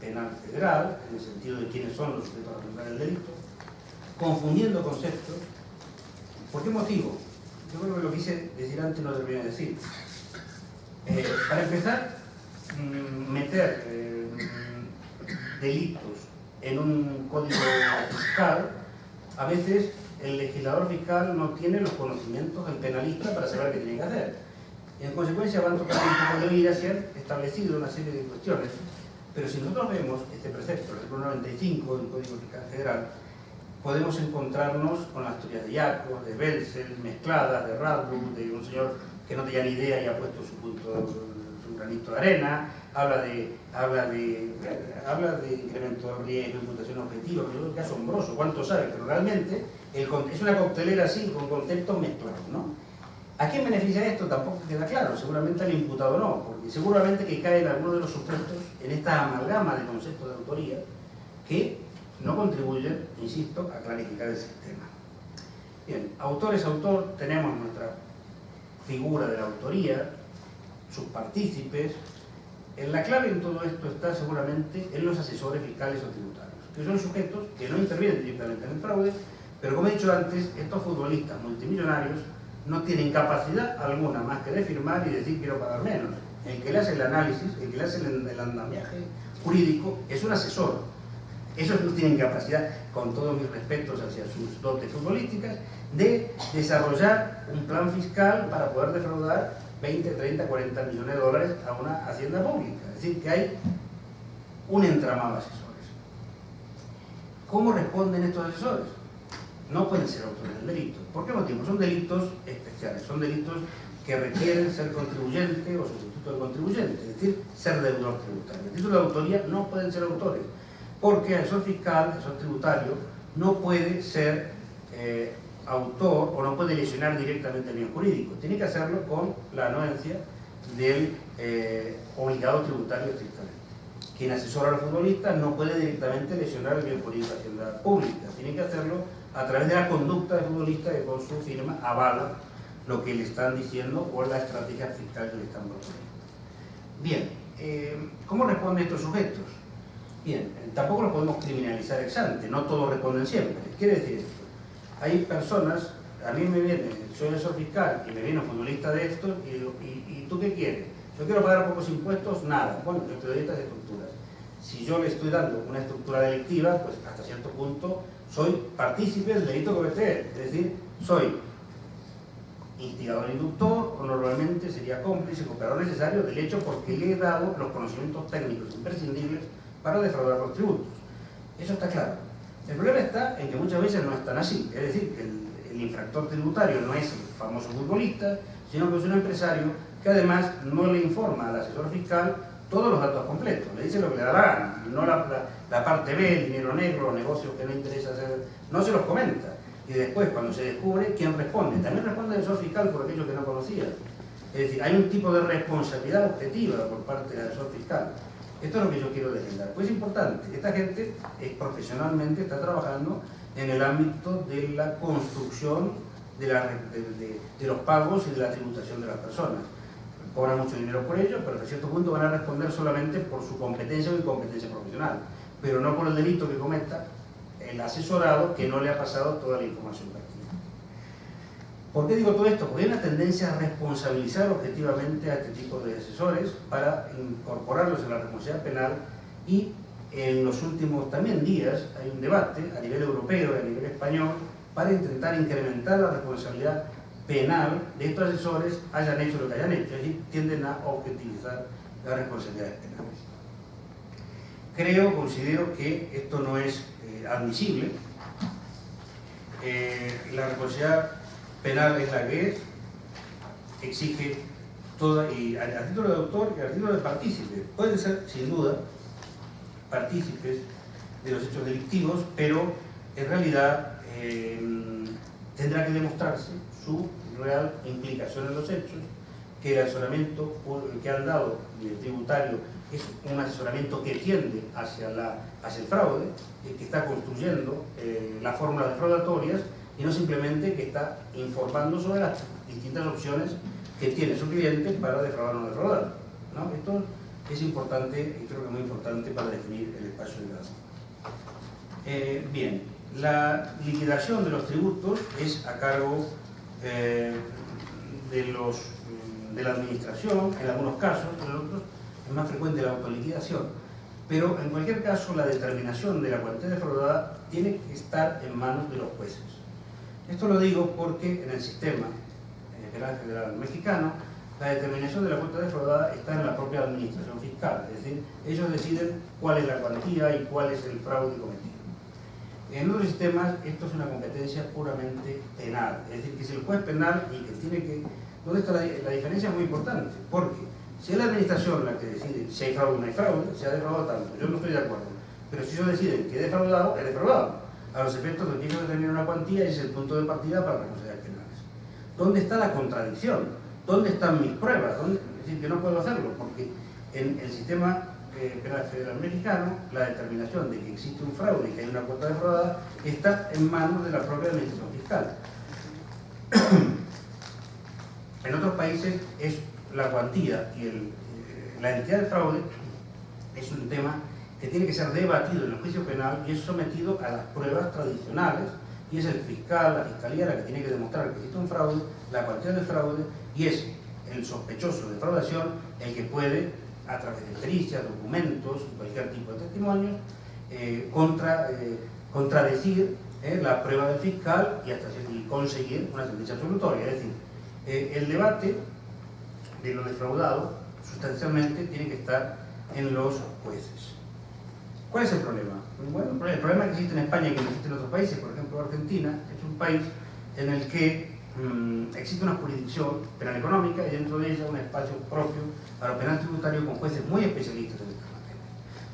Penal Federal, en el sentido de quiénes son los sujetos responsables del delito, confundiendo conceptos. ¿Por qué motivo? Yo creo que lo que quise decir antes no debería decir. Para empezar, meter delitos en un código fiscal, a veces el legislador fiscal no tiene los conocimientos del penalista para saber qué tiene que hacer. Y en consecuencia van tocando un poco de vida, se han establecido una serie de cuestiones. Pero si nosotros vemos este precepto, el artículo 95 del Código Fiscal Federal, podemos encontrarnos con las teorías de Jacob, de Belzel, mezcladas, de Radbruch, de un señor que no tenía ni idea y ha puesto su granito de arena, habla de incremento de riesgo, imputación objetiva, que yo creo que es asombroso, cuánto sabe, pero realmente es una coctelera así, con conceptos mezclados, ¿no? ¿A quién beneficia esto? Tampoco queda claro, seguramente al imputado no, porque seguramente que cae en alguno de los supuestos, en esta amalgama de conceptos de autoría, que no contribuyen, insisto, a clarificar el sistema. Bien, autor es autor, tenemos nuestra figura de la autoría, sus partícipes. La clave en todo esto está seguramente en los asesores fiscales o tributarios, que son sujetos que no intervienen directamente en el fraude, pero como he dicho antes, estos futbolistas multimillonarios no tienen capacidad alguna más que de firmar y decir quiero pagar menos. El que le hace el análisis, el que le hace el andamiaje jurídico es un asesor. Esos no tienen capacidad, con todos mis respetos hacia sus dotes futbolísticas, de desarrollar un plan fiscal para poder defraudar 20, 30, 40 millones de dólares a una hacienda pública. Es decir, que hay un entramado de asesores. ¿Cómo responden estos asesores? No pueden ser autores del delito. ¿Por qué motivo? Son delitos especiales, son delitos que requieren ser contribuyente o sustituto del contribuyente, es decir, ser deudor tributario. El título de autoría no pueden ser autores, porque el asesor fiscal, el asesor tributario, no puede ser autor o no puede lesionar directamente el bien jurídico. Tiene que hacerlo con la anuencia del obligado tributario estrictamente. Quien asesora a los futbolistas no puede directamente lesionar el bien jurídico de la hacienda pública. Tiene que hacerlo a través de la conducta del futbolista que con su firma avala lo que le están diciendo o la estrategia fiscal que le están proponiendo. Bien, ¿cómo responden estos sujetos? Bien, tampoco los podemos criminalizar ex ante, no todos responden siempre. Quiere decir esto, hay personas, a mí me viene, soy asesor fiscal y me viene un futbolista de estos y ¿tú qué quieres? Yo quiero pagar pocos impuestos, nada. Bueno, yo te doy estas estructuras. Si yo le estoy dando una estructura delictiva, pues hasta cierto punto soy partícipe del delito cometer, es decir, soy instigador inductor o normalmente sería cómplice, cooperador necesario del hecho porque le he dado los conocimientos técnicos imprescindibles para defraudar los tributos. Eso está claro. El problema está en que muchas veces no es tan así, es decir, que el infractor tributario no es el famoso futbolista, sino que es un empresario que además no le informa al asesor fiscal todos los datos completos, le dice lo que le da la gana, no la parte B, el dinero negro, los negocios que no interesa hacer, no se los comenta. Y después, cuando se descubre, ¿quién responde? También responde el asesor fiscal por aquello que no conocía. Es decir, hay un tipo de responsabilidad objetiva por parte del asesor fiscal. Esto es lo que yo quiero deslindar. Pues es importante, esta gente profesionalmente está trabajando en el ámbito de la construcción de los pagos y de la tributación de las personas. Cobran mucho dinero por ello, pero a cierto punto van a responder solamente por su competencia o incompetencia profesional, pero no por el delito que cometa el asesorado que no le ha pasado toda la información pertinente. ¿Por qué digo todo esto? Porque hay una tendencia a responsabilizar objetivamente a este tipo de asesores para incorporarlos en la responsabilidad penal, y en los últimos también días hay un debate a nivel europeo y a nivel español para intentar incrementar la responsabilidad penal de estos asesores, hayan hecho lo que hayan hecho, es decir, tienden a objetivizar las responsabilidades penales. Considero que esto no es admisible. La responsabilidad penal es la que es, exige toda, y a título de autor y a título de partícipe, pueden ser sin duda partícipes de los hechos delictivos, pero en realidad tendrá que demostrarse su real implicación en los hechos, que el asesoramiento que han dado el tributario es un asesoramiento que tiende hacia el fraude, que está construyendo las fórmulas defraudatorias, y no simplemente que está informando sobre las distintas opciones que tiene su cliente para defraudar o no defraudar, ¿no? Esto es importante, y creo que muy importante para definir el espacio de gasto. Bien, la liquidación de los tributos es a cargo de la administración, en algunos casos, en otros es más frecuente la autoliquidación, pero en cualquier caso la determinación de la cuantía defraudada tiene que estar en manos de los jueces. Esto lo digo porque en el sistema penal federal mexicano la determinación de la cuota defraudada está en la propia administración fiscal, es decir, ellos deciden cuál es la cuantía y cuál es el fraude cometido. En otros sistemas esto es una competencia puramente penal, es decir, que es el juez penal y que tiene que... ¿Dónde está la diferencia? Es muy importante, porque si es la administración la que decide si hay fraude o no hay fraude, si ha defraudado tanto, yo no estoy de acuerdo, pero si ellos deciden que es defraudado, a los efectos de que ellos determinan una cuantía, y es el punto de partida para las responsabilidades penales. ¿Dónde está la contradicción? ¿Dónde están mis pruebas? Es decir, que no puedo hacerlo, porque en el sistema penal federal mexicano, la determinación de que existe un fraude y que hay una cuota defraudada está en manos de la propia administración fiscal. En otros países es la cuantía y la entidad del fraude es un tema que tiene que ser debatido en el juicio penal y es sometido a las pruebas tradicionales, y es el fiscal, la fiscalía la que tiene que demostrar que existe un fraude, la cuantía del fraude, y es el sospechoso de defraudación el que puede, a través de pericias, documentos, cualquier tipo de testimonios, contradecir la prueba del fiscal y conseguir una sentencia absolutoria. Es decir, el debate de lo defraudado sustancialmente tiene que estar en los jueces. ¿Cuál es el problema? Bueno, el problema que existe en España y que no existe en otros países, por ejemplo Argentina, es un país en el que existe una jurisdicción penal económica y dentro de ella un espacio propio para el penal tributario con jueces muy especialistas en estas materias.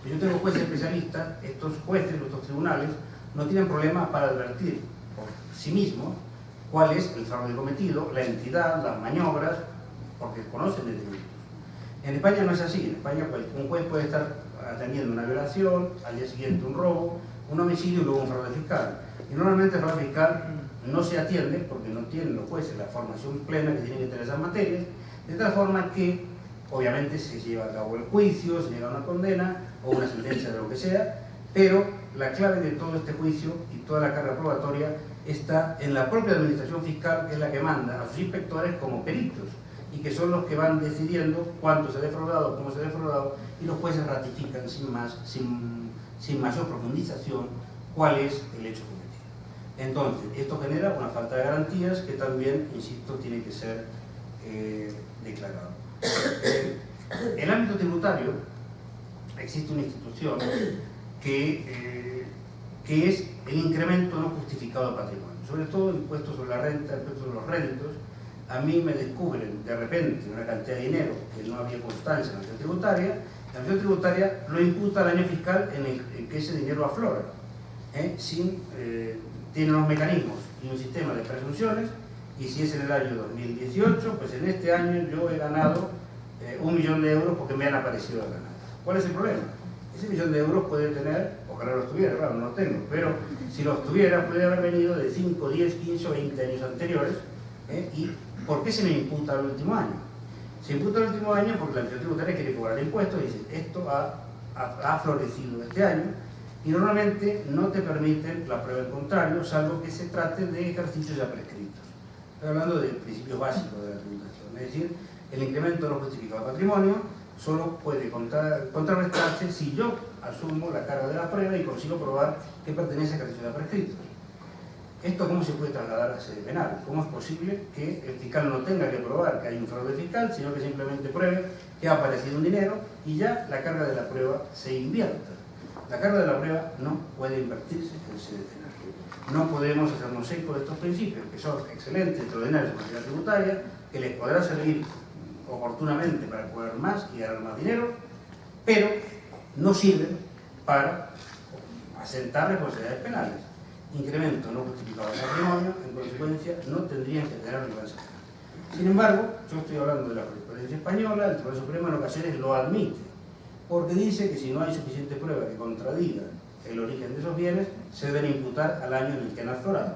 Si yo tengo jueces especialistas, estos jueces, estos tribunales, no tienen problema para advertir por sí mismos cuál es el fraude cometido, la entidad, las maniobras, porque conocen de delitos. En España no es así. En España un juez puede estar atendiendo una violación, al día siguiente un robo, un homicidio y luego un fraude fiscal. Y normalmente el fraude fiscal no se atiende porque no tienen los jueces la formación plena que tienen que tener esas materias, de tal forma que obviamente se lleva a cabo el juicio, se llega a una condena o una sentencia de lo que sea, pero la clave de todo este juicio y toda la carga probatoria está en la propia administración fiscal, que es la que manda a sus inspectores como peritos y que son los que van decidiendo cuánto se ha defraudado, cómo se ha defraudado, y los jueces ratifican sin mayor profundización cuál es el hecho cometido. Entonces, esto genera una falta de garantías que también, insisto, tiene que ser declarado. En el ámbito tributario existe una institución que es el incremento no justificado de patrimonio. sobre todo impuestos sobre la renta, impuestos sobre los réditos. A mí me descubren de repente una cantidad de dinero que no había constancia en la administración tributaria. La administración tributaria lo imputa al año fiscal en que ese dinero aflora. Tiene unos mecanismos y un sistema de presunciones, y si es en el año 2018, pues en este año yo he ganado 1 millón de euros porque me han aparecido las ganancias. ¿Cuál es el problema? Ese 1 millón de euros puede tener, ojalá los tuviera, claro, no los tengo, pero si los tuviera puede haber venido de 5, 10, 15 o 20 años anteriores. ¿Y por qué se me imputa al último año? Se imputa al último año porque la administración tributaria quiere cobrar impuestos y dice, esto ha florecido este año, y normalmente no te permiten la prueba del contrario, salvo que se trate de ejercicios ya prescritos. Estoy hablando de principios básicos de la tributación, es decir, el incremento no justificado de patrimonio solo puede contrarrestarse si yo asumo la carga de la prueba y consigo probar que pertenece a ejercicios ya prescritos. ¿Esto cómo se puede trasladar a sede penal? ¿Cómo es posible que el fiscal no tenga que probar que hay un fraude fiscal, sino que simplemente pruebe que ha aparecido un dinero y ya la carga de la prueba se invierta? La carga de la prueba no puede invertirse en sede penal. No podemos hacernos eco de estos principios, que son excelentes, extraordinarios en materia tributaria, que les podrá servir oportunamente para cobrar más y ganar más dinero, pero no sirven para asentar responsabilidades penales. Incremento no justificado de patrimonio, en consecuencia, no tendrían que tener relevancia penal. Sin embargo, yo estoy hablando de la jurisprudencia española, el Tribunal Supremo en ocasiones lo admite, porque dice que si no hay suficiente prueba que contradiga el origen de esos bienes, se deben imputar al año en el que han aflorado.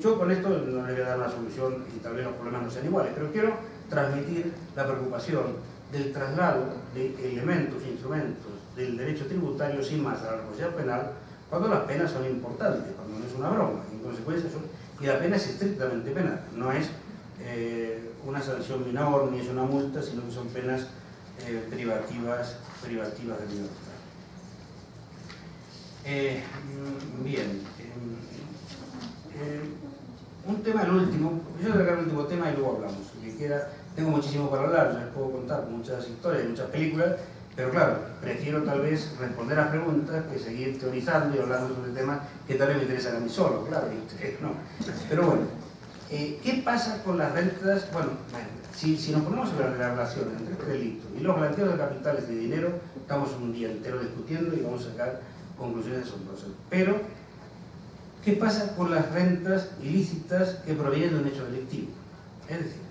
Yo con esto no le voy a dar una solución y tal vez los problemas no sean iguales, pero quiero transmitir la preocupación del traslado de elementos e instrumentos del derecho tributario sin más a la responsabilidad penal, cuando las penas son importantes, cuando no es una broma, en consecuencia y la pena es estrictamente penal, no es una sanción menor ni es una multa, sino que son penas privativas de libertad. Bien, un tema, el último, yo voy a el último tema y luego hablamos. Tengo muchísimo para hablar, yo les puedo contar muchas historias, muchas películas, pero claro, prefiero tal vez responder a preguntas que seguir teorizando y hablando sobre temas que tal vez me interesan a mí solo, claro, y ustedes no. Pero bueno, ¿qué pasa con las rentas? Bueno, si nos ponemos a hablar de la relación entre este delito y los blanqueos de capitales y de dinero, estamos un día entero discutiendo y vamos a sacar conclusiones asombrosas. Pero, ¿qué pasa con las rentas ilícitas que provienen de un hecho delictivo? Es decir,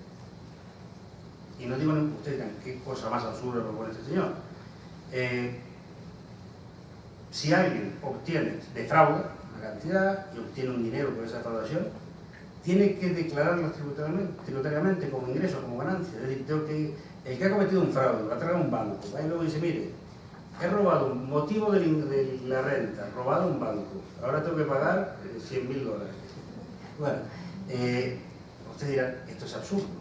y no digo ustedes digan qué cosa más absurda propone este señor. Si alguien defrauda una cantidad y obtiene un dinero por esa defraudación, tiene que declararlo tributariamente como ingreso, como ganancia. Es decir, el que ha cometido un fraude va a traer a un banco, va y luego dice, mire, he robado un motivo de la renta, he robado un banco, ahora tengo que pagar $100.000. Bueno, ustedes dirán, esto es absurdo.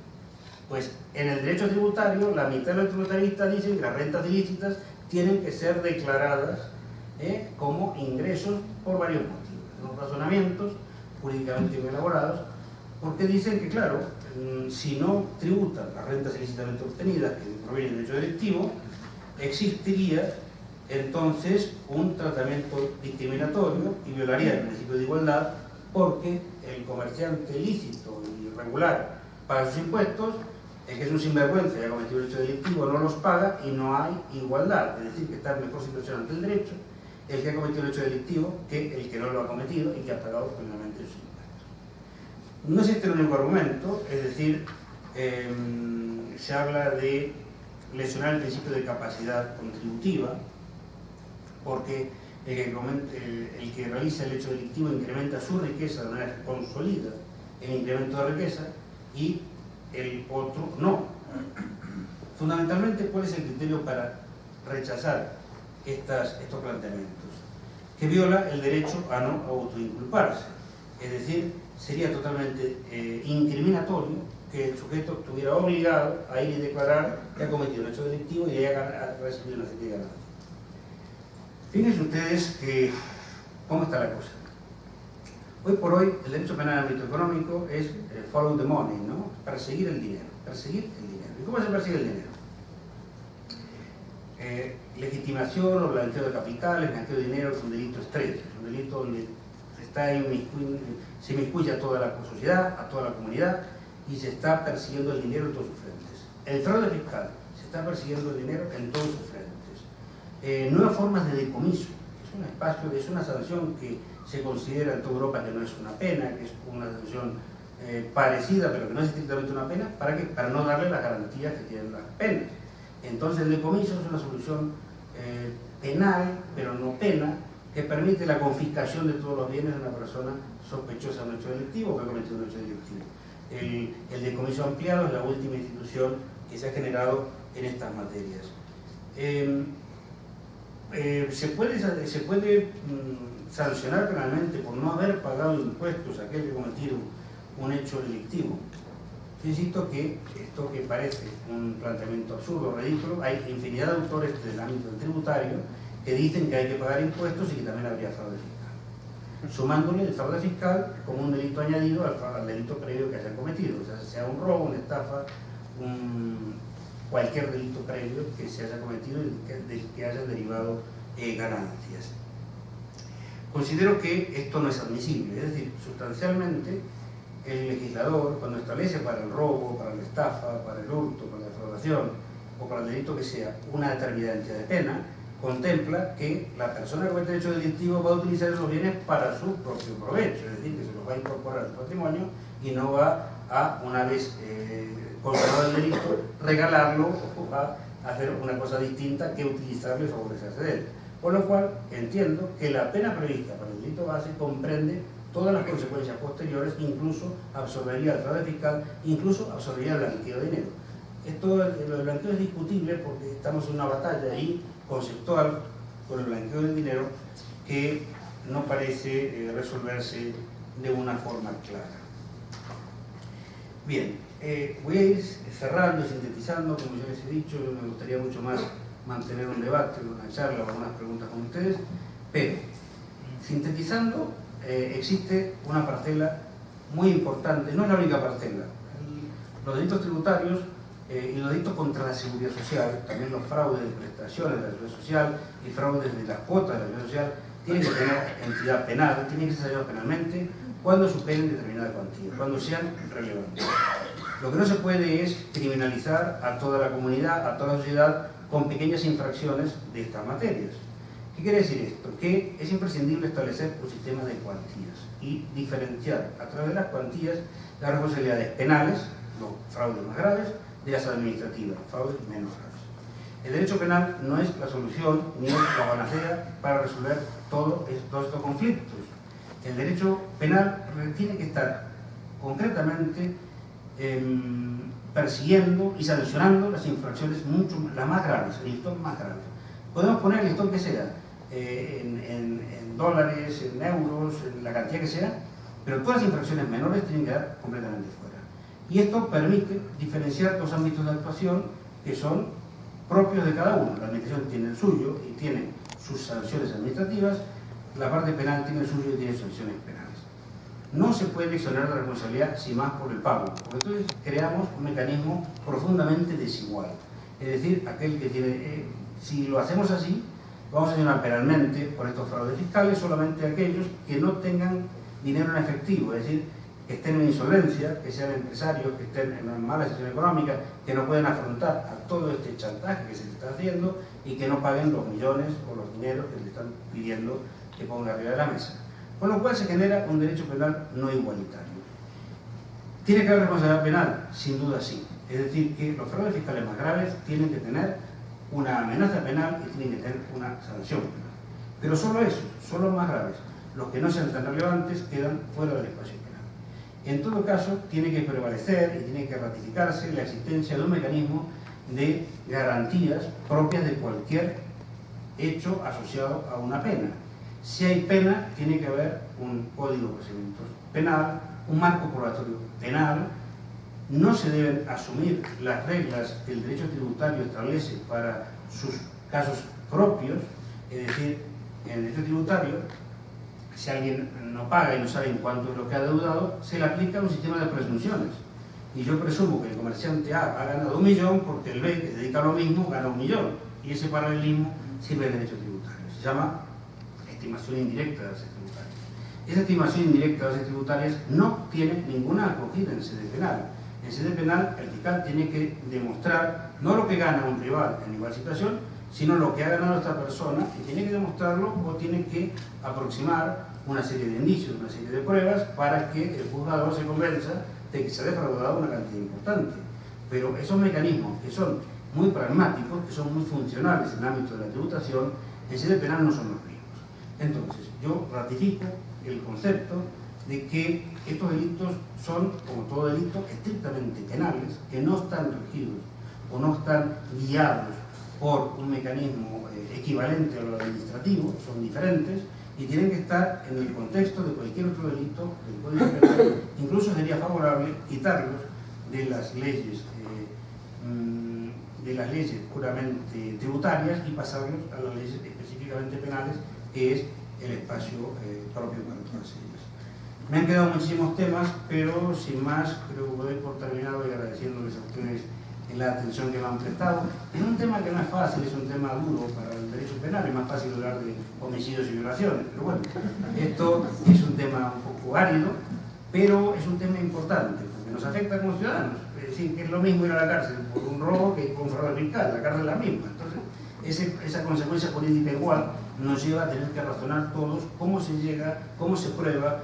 Pues en el derecho tributario, la mitad de los tributaristas dicen que las rentas ilícitas tienen que ser declaradas como ingresos por varios motivos. Son razonamientos jurídicamente bien elaborados, porque dicen que, claro, si no tributan las rentas ilícitamente obtenidas que provienen del derecho delictivo, existiría entonces un tratamiento discriminatorio y violaría el principio de igualdad, porque el comerciante ilícito y irregular paga sus impuestos, el que es un sinvergüenza y ha cometido el hecho delictivo no los paga y no hay igualdad, es decir, que está en mejor situación ante el derecho el que ha cometido el hecho delictivo que el que no lo ha cometido y que ha pagado plenamente sus impuestos. No es este el único argumento, es decir, se habla de lesionar el principio de capacidad contributiva, porque el que realiza el hecho delictivo incrementa su riqueza de manera que consolida el incremento de riqueza y el otro no. Fundamentalmente, ¿cuál es el criterio para rechazar estos planteamientos? Que viola el derecho a no autoinculparse, es decir, sería totalmente incriminatorio que el sujeto estuviera obligado a ir y declarar que ha cometido un hecho delictivo y haya recibido una serie de ganancias. Fíjense ustedes cómo está la cosa. Hoy por hoy, el derecho penal en el ámbito económico es follow the money, ¿no? Perseguir el dinero. ¿Y cómo se persigue el dinero? Legitimación o blanqueo de capitales, blanqueo de dinero es un delito estrella, es un delito donde se se inmiscuye a toda la sociedad, a toda la comunidad, y se está persiguiendo el dinero en todos sus frentes. El fraude fiscal, se está persiguiendo el dinero en todos sus frentes. Nuevas formas de decomiso, es un espacio, es una sanción que se considera en toda Europa que no es una pena, que es una sanción parecida, pero que no es estrictamente una pena. ¿Para qué? Para no darle las garantías que tienen las penas. Entonces el decomiso es una solución penal, pero no pena, que permite la confiscación de todos los bienes de una persona sospechosa de un hecho delictivo o que ha cometido un hecho delictivo. El decomiso ampliado es la última institución que se ha generado en estas materias. Se puede sancionar penalmente por no haber pagado impuestos a aquel que ha cometido un hecho delictivo. Yo insisto que esto, que parece un planteamiento absurdo, ridículo, hay infinidad de autores del ámbito tributario que dicen que hay que pagar impuestos y que también habría fraude fiscal, sumándole el fraude fiscal como un delito añadido al delito previo que hayan cometido, o sea, sea un robo, una estafa, cualquier delito previo que se haya cometido y del que hayan derivado ganancias. Considero que esto no es admisible, es decir, sustancialmente el legislador, cuando establece para el robo, para la estafa, para el hurto, para la defraudación o para el delito que sea una determinada entidad de pena, contempla que la persona que comete el hecho delictivo va a utilizar esos bienes para su propio provecho, es decir, que se los va a incorporar al patrimonio y no va a, una vez consumado el delito, regalarlo o a hacer una cosa distinta que utilizarlo y favorecerse de él. Por lo cual entiendo que la pena prevista para el delito base comprende todas las consecuencias posteriores, incluso absorbería el fraude fiscal, incluso absorbería el blanqueo de dinero. Esto, lo del blanqueo es discutible porque estamos en una batalla ahí conceptual con el blanqueo del dinero que no parece resolverse de una forma clara. Bien, voy a ir cerrando y sintetizando, como ya les he dicho. Me gustaría mucho más mantener un debate, una charla o algunas preguntas con ustedes, pero sintetizando, existe una parcela muy importante, no es la única parcela. Los delitos tributarios y los delitos contra la seguridad social, también los fraudes de prestaciones de la seguridad social y fraudes de las cuotas de la seguridad social, tienen que tener entidad penal, tienen que ser sancionados penalmente cuando superen determinada cuantía, cuando sean relevantes. Lo que no se puede es criminalizar a toda la comunidad, a toda la sociedad, con pequeñas infracciones de estas materias. ¿Qué quiere decir esto? Que es imprescindible establecer un sistema de cuantías y diferenciar a través de las cuantías las responsabilidades penales, los fraudes más graves, de las administrativas, los fraudes menos graves. El derecho penal no es la solución ni es la panacea para resolver todos estos conflictos. El derecho penal tiene que estar concretamente persiguiendo y sancionando las infracciones las más graves, el listón más grave. Podemos poner el listón que sea, en dólares, en euros, en la cantidad que sea, pero todas las infracciones menores tienen que quedar completamente fuera. Y esto permite diferenciar dos ámbitos de actuación que son propios de cada uno. La administración tiene el suyo y tiene sus sanciones administrativas, la parte penal tiene el suyo y tiene sanciones penales. No se puede exonerar de responsabilidad sin más por el pago, porque entonces creamos un mecanismo profundamente desigual. Es decir, aquel que tiene, si lo hacemos así, vamos a sancionar penalmente por estos fraudes fiscales solamente aquellos que no tengan dinero en efectivo, es decir, que estén en insolvencia, que sean empresarios, que estén en una mala situación económica, que no pueden afrontar a todo este chantaje que se les está haciendo y que no paguen los millones o los dineros que le están pidiendo que ponga arriba de la mesa. Con lo cual se genera un derecho penal no igualitario. ¿Tiene que haber responsabilidad penal? Sin duda sí. Es decir, que los fraudes fiscales más graves tienen que tener una amenaza penal y tienen que tener una sanción penal. Pero solo esos, solo los más graves. Los que no sean tan relevantes quedan fuera del espacio penal. En todo caso, tiene que prevalecer y tiene que ratificarse la existencia de un mecanismo de garantías propias de cualquier hecho asociado a una pena. Si hay pena, tiene que haber un código de procedimientos penal, un marco probatorio penal. No se deben asumir las reglas que el derecho tributario establece para sus casos propios, es decir, en el derecho tributario, si alguien no paga y no sabe en cuánto es lo que ha deudado, se le aplica un sistema de presunciones. Y yo presumo que el comerciante A ha ganado 1 millón porque el B, que se dedica a lo mismo, gana 1 millón. Y ese paralelismo sirve de derecho tributario. Se llama estimación indirecta de ese tributario. esa estimación indirecta de bases tributarias no tiene ninguna acogida en sede penal. En sede penal, el fiscal tiene que demostrar no lo que gana un rival en igual situación, sino lo que ha ganado esta persona, y tiene que demostrarlo o tiene que aproximar una serie de indicios, una serie de pruebas para que el juzgador se convenza de que se ha defraudado una cantidad importante. Pero esos mecanismos que son muy pragmáticos, que son muy funcionales en el ámbito de la tributación, en sede penal no son los mismos. Entonces, yo ratifico el concepto de que estos delitos son, como todo delito, estrictamente penales, que no están regidos o no están guiados por un mecanismo equivalente a lo administrativo, son diferentes y tienen que estar en el contexto de cualquier otro delito del Código Penal. Incluso sería favorable quitarlos de las leyes puramente tributarias y pasarlos a las leyes específicamente penales, que es el espacio propio para todas ellas. Me han quedado muchísimos temas, pero sin más, creo que doy por terminado y agradeciéndoles a ustedes la atención que me han prestado. Es un tema que no es fácil, es un tema duro para el derecho penal, es más fácil hablar de homicidios y violaciones, pero bueno, esto es un tema un poco árido, pero es un tema importante, porque nos afecta como ciudadanos. Es decir, que es lo mismo ir a la cárcel por un robo que por un fraude fiscal, la cárcel es la misma. Entonces, esa consecuencia política igual nos lleva a tener que razonar todos cómo se llega, cómo se prueba,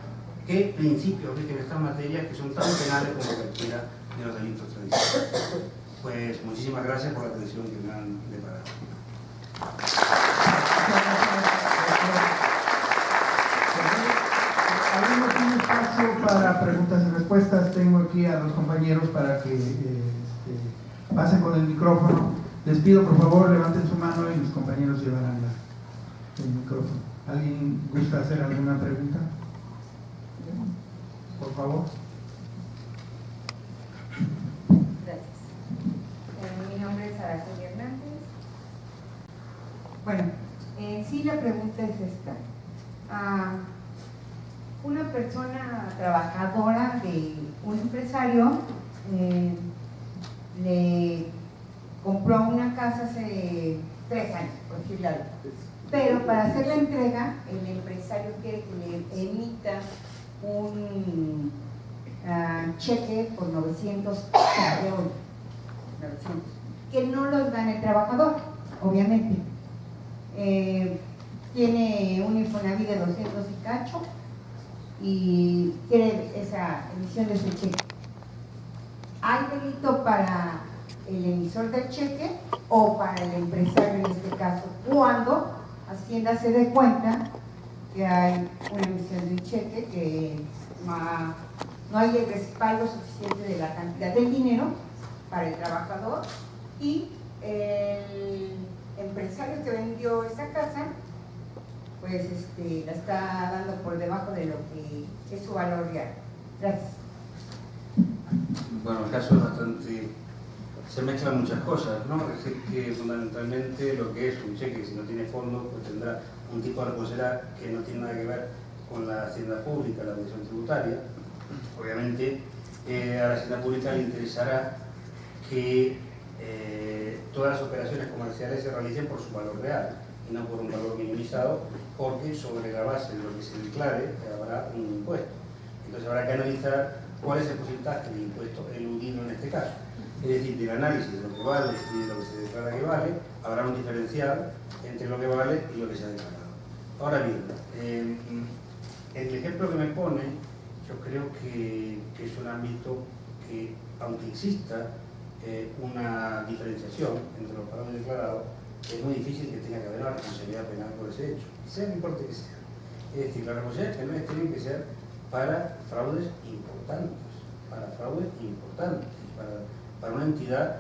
qué principios rigen estas materias que son tan penales como cualquiera de los delitos tradicionales. Pues muchísimas gracias por la atención que me han deparado. Abrimos un espacio para preguntas y respuestas. Tengo aquí a los compañeros para que pasen con el micrófono. Les pido, por favor, levanten su mano y mis compañeros llevarán el micrófono. ¿Alguien gusta hacer alguna pregunta? Por favor. Mi nombre es Araceli Hernández. Bueno, sí, la pregunta es esta. Una persona trabajadora de un empresario le compró una casa hace 3 años, por decirlo algo. Pero para hacer la entrega, el empresario quiere que le emita un cheque por 900 de hoy. 900, que no los gana el trabajador, obviamente. Tiene un Infonavit de 200 y cacho y quiere esa emisión de ese cheque. ¿Hay delito para el emisor del cheque o para el empresario en este caso? Cuando Hacienda se dé cuenta que hay una emisión de un cheque, que no hay el respaldo suficiente de la cantidad del dinero para el trabajador, y el empresario que vendió esa casa pues la está dando por debajo de lo que es su valor real. Gracias. Bueno, el caso es bastante... se mezclan muchas cosas, ¿no? Es que fundamentalmente lo que es un cheque, si no tiene fondo, pues tendrá un tipo de responsabilidad que no tiene nada que ver con la hacienda pública, la administración tributaria. Obviamente a la hacienda pública le interesará que todas las operaciones comerciales se realicen por su valor real y no por un valor minimizado, porque sobre la base de lo que se declare habrá un impuesto. Entonces habrá que analizar cuál es el porcentaje de impuesto eludido en este caso. Es decir, del análisis de lo que vale y de lo que se declara que vale, habrá un diferencial entre lo que vale y lo que se ha declarado. Ahora bien, el ejemplo que me pone, yo creo que es un ámbito que, aunque exista una diferenciación entre los pagos declarados, es muy difícil que tenga que haber una responsabilidad penal por ese hecho, sea el importe que sea. Es decir, las responsabilidades penales tienen que ser para fraudes importantes, para una entidad,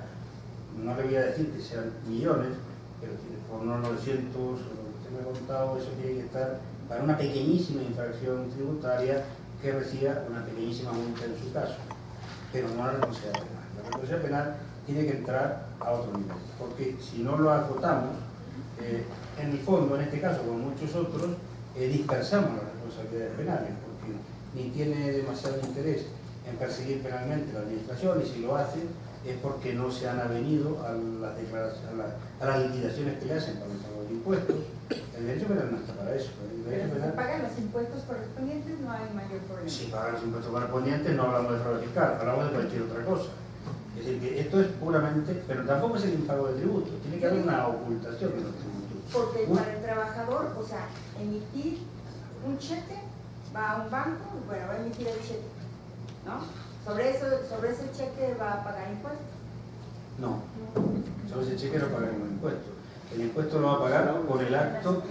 no le voy a decir que sean millones, pero por unos 900 o lo que usted me ha contado, eso tiene que estar para una pequeñísima infracción tributaria que reciba una pequeñísima multa en su caso, pero no la responsabilidad penal. La responsabilidad penal tiene que entrar a otro nivel, porque si no lo acotamos, en el fondo, en este caso, como muchos otros, dispersamos las responsabilidades penales, porque ni tiene demasiado interés en perseguir penalmente la administración, y si lo hace es porque no se han avenido a las liquidaciones que le hacen para el pago de impuestos, El derecho penal no está para eso. El Pero derecho si se penal, pagan los impuestos correspondientes no hay mayor problema. si pagan los impuestos correspondientes, no hablamos de fraude fiscal, hablamos de cualquier otra cosa. Es decir, que esto es puramente, pero tampoco es el impago de tributos, tiene que haber una ocultación de los tributos. Porque para el trabajador, o sea, emitir un cheque, va a un banco, bueno, va a emitir el cheque, ¿no? Sobre ese cheque va a pagar impuestos. No, sobre ese cheque no pagaremos impuestos. El impuesto lo va a pagar por el acto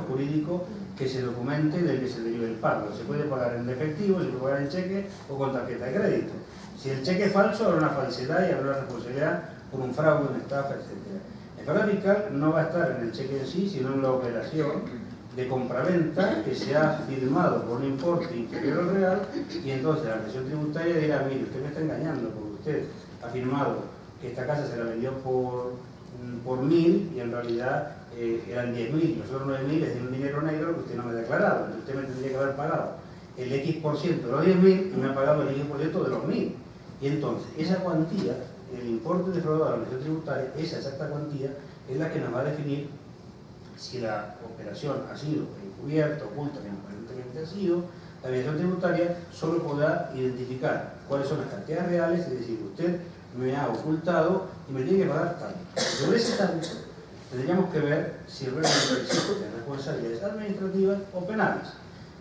jurídico que se documente del que se derive el pago. Se puede pagar en efectivo, se puede pagar en cheque o con tarjeta de crédito. Si el cheque es falso, habrá una falsedad y habrá una responsabilidad por un fraude, una estafa, etc. El fraude fiscal no va a estar en el cheque en sí, sino en la operación de compraventa que se ha firmado por un importe inferior al real, y entonces la administración tributaria dirá: mire, usted me está engañando porque usted ha firmado que esta casa se la vendió por 1.000 y en realidad eran 10.000, nosotros 9.000 es de un dinero negro que usted no me ha declarado, entonces usted me tendría que haber pagado el X% de los 10.000 y me ha pagado el X% de los 1.000. Y entonces esa cuantía, el importe defraudado a la administración tributaria, esa exacta cuantía es la que nos va a definir si la operación ha sido encubierta, oculta, como aparentemente ha sido. La administración tributaria solo podrá identificar cuáles son las cantidades reales y decir: usted me ha ocultado y me tiene que pagar tanto. Sobre ese tanto tendríamos que ver si realmente existen responsabilidades administrativas o penales.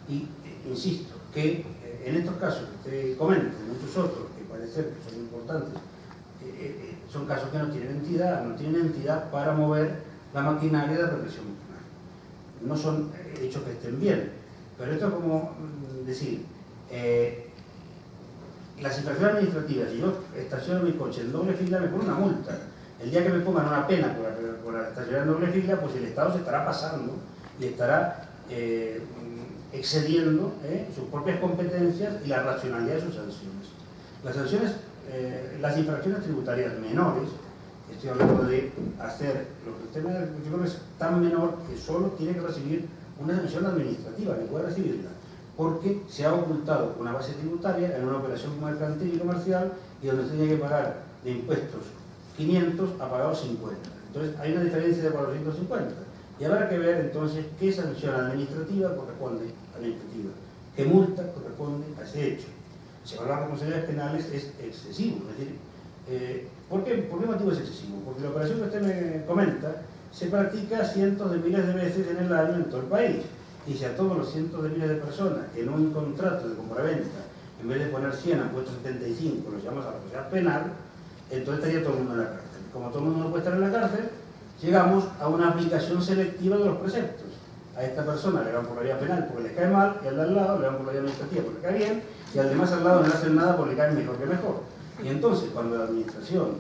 Y insisto que en estos casos que usted comenta, y muchos otros que parece que son importantes, son casos que no tienen entidad para mover la maquinaria de represión penal. No son hechos que estén bien, pero esto es como decir, las infracciones administrativas, si yo estaciono mi coche en doble fila, me ponen una multa. El día que me pongan una pena por estacionar en doble fila, pues el Estado se estará pasando y estará excediendo sus propias competencias y la racionalidad de sus sanciones. Las sanciones, las infracciones tributarias menores, estoy hablando de hacer lo que usted me da, yo creo que es tan menor que solo tiene que recibir una sanción administrativa, que puede recibirla, porque se ha ocultado una base tributaria en una operación mercantil y comercial y donde se tiene que pagar de impuestos 500 ha pagado 50. Entonces hay una diferencia de 450. Y habrá que ver entonces qué sanción administrativa corresponde administrativa, qué multa corresponde a ese hecho. Si hablamos de responsabilidades penales es excesivo. Es decir, ¿por qué motivo es excesivo? Porque la operación que usted me comenta se practica cientos de miles de veces en el año en todo el país. Y si a todos los cientos de miles de personas que en un contrato de compraventa, en vez de poner 100 han puesto 75, los llamamos a la responsabilidad penal, entonces estaría todo el mundo en la cárcel. Como todo el mundo no puede estar en la cárcel, llegamos a una aplicación selectiva de los preceptos. A esta persona le van por la vía penal porque le cae mal, y al de al lado le van por la vía administrativa porque le cae bien, y al demás al lado no le hacen nada porque le cae mejor que mejor. Y entonces, cuando la administración,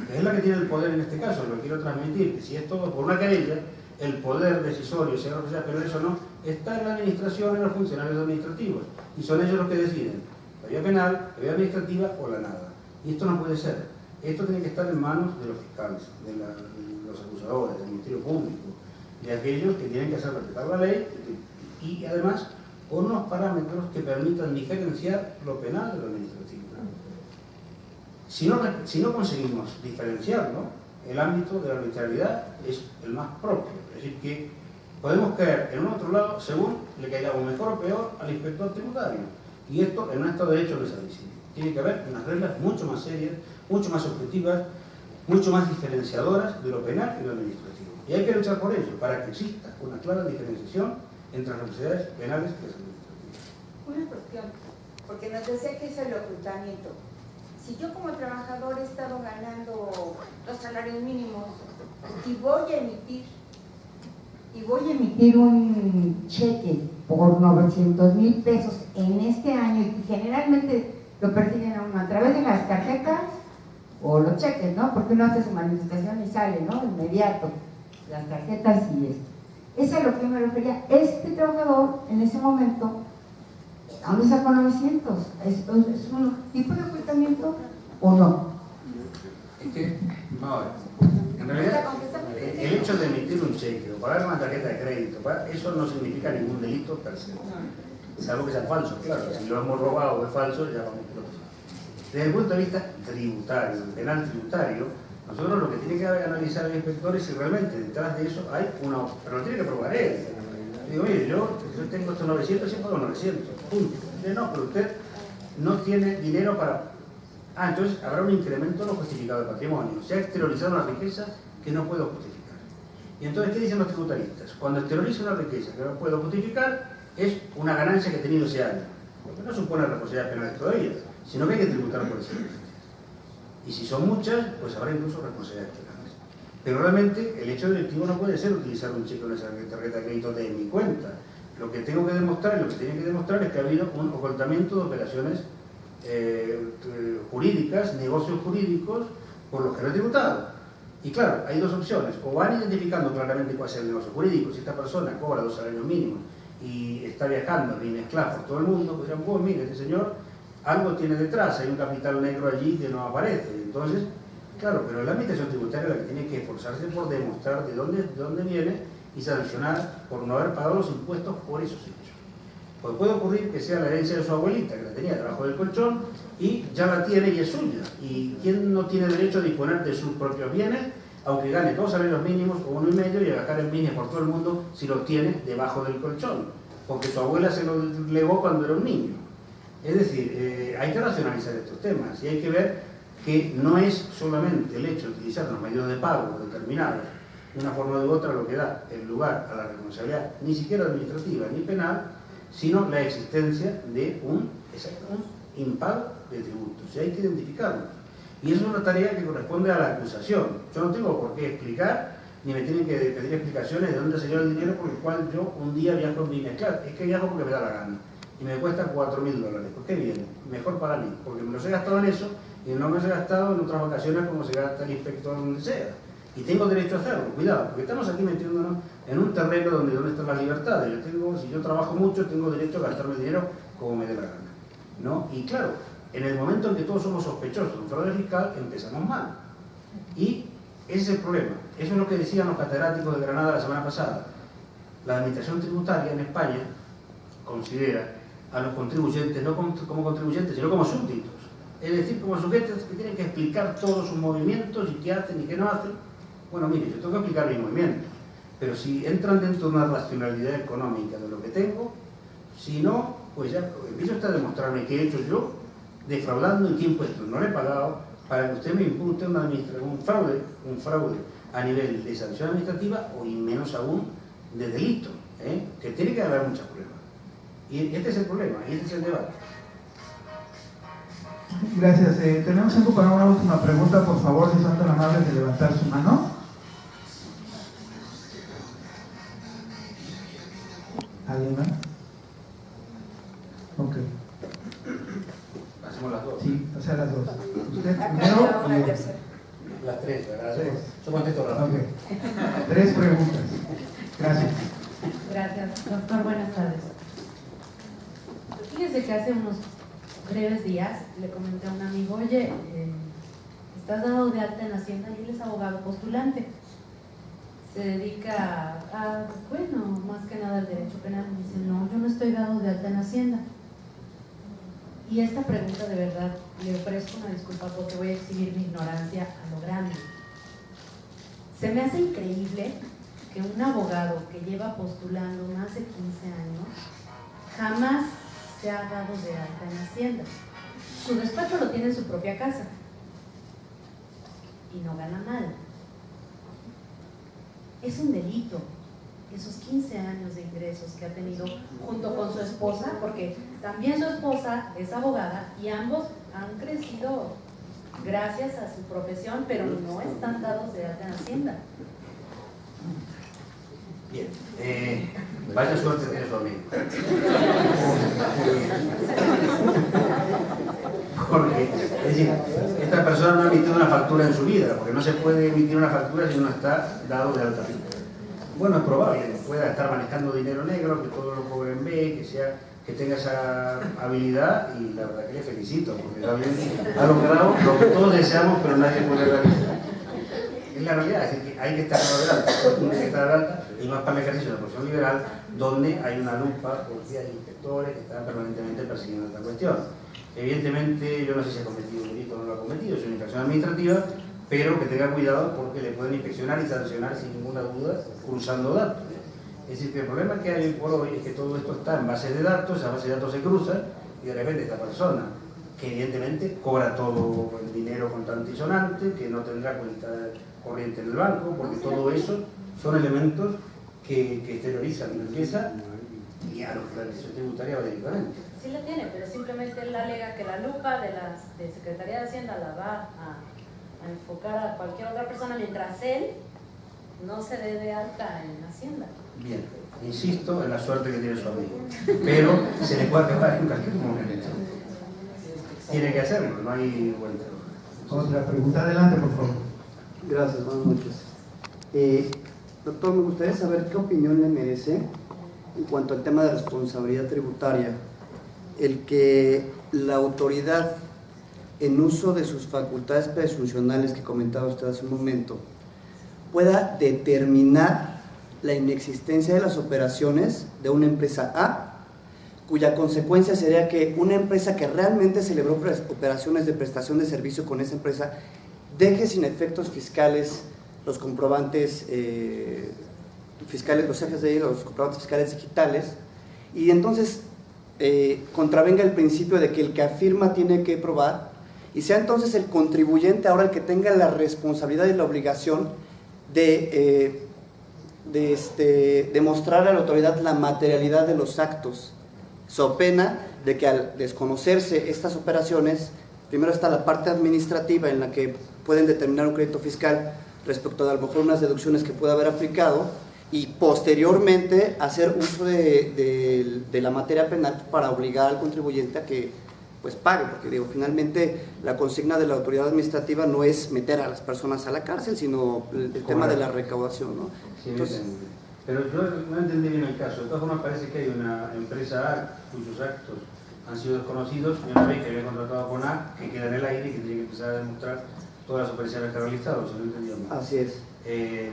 que es la que tiene el poder en este caso, lo quiero transmitir, que si es todo por una querella, el poder decisorio, sea lo que sea, pero eso no, está en la administración, en los funcionarios administrativos, y son ellos los que deciden la vía penal, la vía administrativa o la nada. Y esto no puede ser. Esto tiene que estar en manos de los fiscales, de los acusadores, del Ministerio Público, de aquellos que tienen que hacer respetar la ley y además con unos parámetros que permitan diferenciar lo penal de lo administrativo. Si no conseguimos diferenciarlo, el ámbito de la arbitrariedad es el más propio. Es decir, que podemos caer en un otro lado según le caigamos mejor o peor al inspector tributario. Y esto en un Estado de Derecho no es admisible. Tiene que haber unas reglas mucho más serias, mucho más objetivas, mucho más diferenciadoras de lo penal y lo administrativo. Y hay que luchar por ello, para que exista una clara diferenciación entre las responsabilidades penales y las administrativas. Una cuestión, porque nos decía que es el ocultamiento. Si yo como trabajador he estado ganando los salarios mínimos y voy a emitir un cheque por 900,000 pesos en este año, y generalmente lo persiguen a uno a través de las tarjetas o los cheques, ¿no? Porque uno hace su manifestación y sale, ¿no? Inmediato, las tarjetas y esto. Eso es a lo que me refería. Este trabajador, en ese momento, ¿dónde sacó 900? ¿Es un tipo de ocultamiento o no? Es que, vamos a ver, en realidad, el hecho de emitir un cheque o pagar una tarjeta de crédito, eso no significa ningún delito per se. Salvo que sea falso, claro. Si lo hemos robado o es falso, ya vamos por otro. Desde el punto de vista tributario, penal tributario, Nosotros lo que tiene que analizar el inspector es si realmente detrás de eso hay una... Pero lo tiene que probar él. Digo, mire, yo tengo estos 900 y pago 900. Punto. No, pero usted no tiene dinero para... Ah, entonces habrá un incremento no justificado de patrimonio. Se ha exteriorizado una riqueza que no puedo justificar. Y entonces, ¿qué dicen los tributaristas? Cuando exterioriza una riqueza que no puedo justificar, es una ganancia que he tenido ese año. Porque no supone responsabilidad penal todavía, sino que hay que tributar por esa ganancia. Y si son muchas, pues habrá incluso responsabilidades penales. Pero realmente el hecho delictivo no puede ser utilizar un cheque o una tarjeta de crédito de mi cuenta. Lo que tengo que demostrar, lo que tienen que demostrar es que ha habido un ocultamiento de operaciones jurídicas, negocios jurídicos, por los que no he tributado. Y claro, hay dos opciones. O van identificando claramente cuál es el negocio jurídico. Si esta persona cobra 2 salarios mínimos y está viajando y mezclado por todo el mundo, pues dirán, pues mire, este señor algo tiene detrás, hay un capital negro allí que no aparece. Entonces, claro, pero la administración tributaria la que tiene que esforzarse por demostrar de dónde viene y sancionar por no haber pagado los impuestos por esos hechos. Pues puede ocurrir que sea la herencia de su abuelita, que la tenía debajo del colchón, y ya la tiene y es suya. ¿Y quién no tiene derecho a disponer de sus propios bienes, aunque gane 2 salarios mínimos o 1,5 y a gastar en bienes por todo el mundo si los tiene debajo del colchón? Porque su abuela se lo legó cuando era un niño. Es decir, hay que racionalizar estos temas y hay que ver que no es solamente el hecho de utilizar los medios de pago determinados de una forma u otra lo que da el lugar a la responsabilidad, ni siquiera administrativa ni penal, sino la existencia de un impago de tributos. Y hay que identificarlo. Y eso es una tarea que corresponde a la acusación. Yo no tengo por qué explicar, ni me tienen que pedir explicaciones de dónde salió el dinero por el cual yo un día viajo en business class. Es que viajo porque me da la gana. Y me cuesta $4.000. ¿Por qué viene? Mejor para mí, porque me los he gastado en eso y no me los he gastado en otras vacaciones como se gasta el inspector donde sea. Y tengo derecho a hacerlo, cuidado, porque estamos aquí metiéndonos en un terreno donde están las libertades. Si yo trabajo mucho, tengo derecho a gastarme dinero como me dé la gana, ¿no? Y claro, en el momento en que todos somos sospechosos de un fraude fiscal, empezamos mal. Y ese es el problema. Eso es lo que decían los catedráticos de Granada la semana pasada. La administración tributaria en España considera a los contribuyentes no como contribuyentes, sino como súbditos. Es decir, como sujetos que tienen que explicar todos sus movimientos y qué hacen y qué no hacen. Bueno, mire, yo tengo que explicar mis movimientos, pero si entran dentro de una racionalidad económica de lo que tengo, si no, pues ya empiezo a demostrarme qué he hecho yo, defraudando y qué impuestos no le he pagado, para que usted me impute un fraude a nivel de sanción administrativa o y menos aún de delito, que tiene que haber muchas pruebas. Y este es el problema, y este es el debate. Gracias. Tenemos tiempo para una última pregunta. Por favor, si son tan amables de levantar su mano. ¿Alguien más? Ok. Hacemos las dos. Sí, o sea, las dos. Usted primero y yo. Las tres, ¿verdad? Tres. Yo contesto rápido. Ok. 3 preguntas. Gracias. Gracias, doctor. Buenas tardes. Fíjese que hace unos breves días le comenté a un amigo, oye, estás dado de alta en Hacienda y él es abogado postulante. Se dedica bueno, más que nada al derecho penal. Me dice, no, yo no estoy dado de alta en Hacienda. Y esta pregunta, de verdad, le ofrezco una disculpa porque voy a exhibir mi ignorancia a lo grande. Se me hace increíble que un abogado que lleva postulando más de 15 años jamás se ha dado de alta en Hacienda. Su despacho lo tiene en su propia casa y no gana mal. Es un delito esos 15 años de ingresos que ha tenido junto con su esposa, porque también su esposa es abogada y ambos han crecido gracias a su profesión, pero no están dados de alta en Hacienda. Bien, vaya suerte tiene su amigo. Porque, es decir, esta persona no ha emitido una factura en su vida, porque no se puede emitir una factura si uno está dado de alta. Bueno, es probable que pueda estar manejando dinero negro, que todo lo cobre en B, que tenga esa habilidad, y la verdad que le felicito, porque ha logrado lo que todos deseamos, pero nadie puede realizar. Es la realidad, es decir, que hay que estar dado de alta, hay que estar de alta, y más para el ejercicio de la profesión liberal, donde hay una lupa, porque hay inspectores que están permanentemente persiguiendo esta cuestión. Evidentemente, yo no sé si ha cometido un delito o no lo ha cometido, es una infracción administrativa, pero que tenga cuidado porque le pueden inspeccionar y sancionar sin ninguna duda cruzando datos. Es decir, que el problema que hay por hoy es que todo esto está en bases de datos, esas bases de datos se cruzan y de repente esta persona, que evidentemente cobra todo el dinero contante y sonante, que no tendrá cuenta corriente en el banco, porque todo eso son elementos que exteriorizan la riqueza y a los que la administración tributaria va directamente. Sí la tiene, pero simplemente él alega que la lupa de Secretaría de Hacienda la va a enfocar a cualquier otra persona mientras él no se dé de alta en Hacienda. Bien, insisto en la suerte que tiene su amigo, pero se le puede acabar en cualquier momento. Tiene que hacerlo, no hay vuelta. Otra pregunta, adelante, por favor. Gracias, buenas noches. Doctor, me gustaría saber qué opinión le merece en cuanto al tema de responsabilidad tributaria el que la autoridad, en uso de sus facultades presuncionales que comentaba usted hace un momento, pueda determinar la inexistencia de las operaciones de una empresa A, cuya consecuencia sería que una empresa que realmente celebró operaciones de prestación de servicio con esa empresa deje sin efectos fiscales los comprobantes fiscales, los CFDI, los comprobantes fiscales digitales, y entonces contravenga el principio de que el que afirma tiene que probar, y sea entonces el contribuyente ahora el que tenga la responsabilidad y la obligación de demostrar a la autoridad la materialidad de los actos, so pena de que al desconocerse estas operaciones, primero está la parte administrativa en la que pueden determinar un crédito fiscal respecto a lo mejor unas deducciones que pueda haber aplicado, y posteriormente hacer uso de la materia penal para obligar al contribuyente a que pues pague, porque digo, finalmente la consigna de la autoridad administrativa no es meter a las personas a la cárcel, sino el tema de la recaudación, ¿no? Sí, Entonces, pero yo no entendí bien el caso. De todas formas parece que hay una empresa A cuyos actos han sido desconocidos y una vez que había contratado con A, que queda en el aire y que tiene que empezar a demostrar todas las operaciones que ha realizado, si no entendí mal. así es.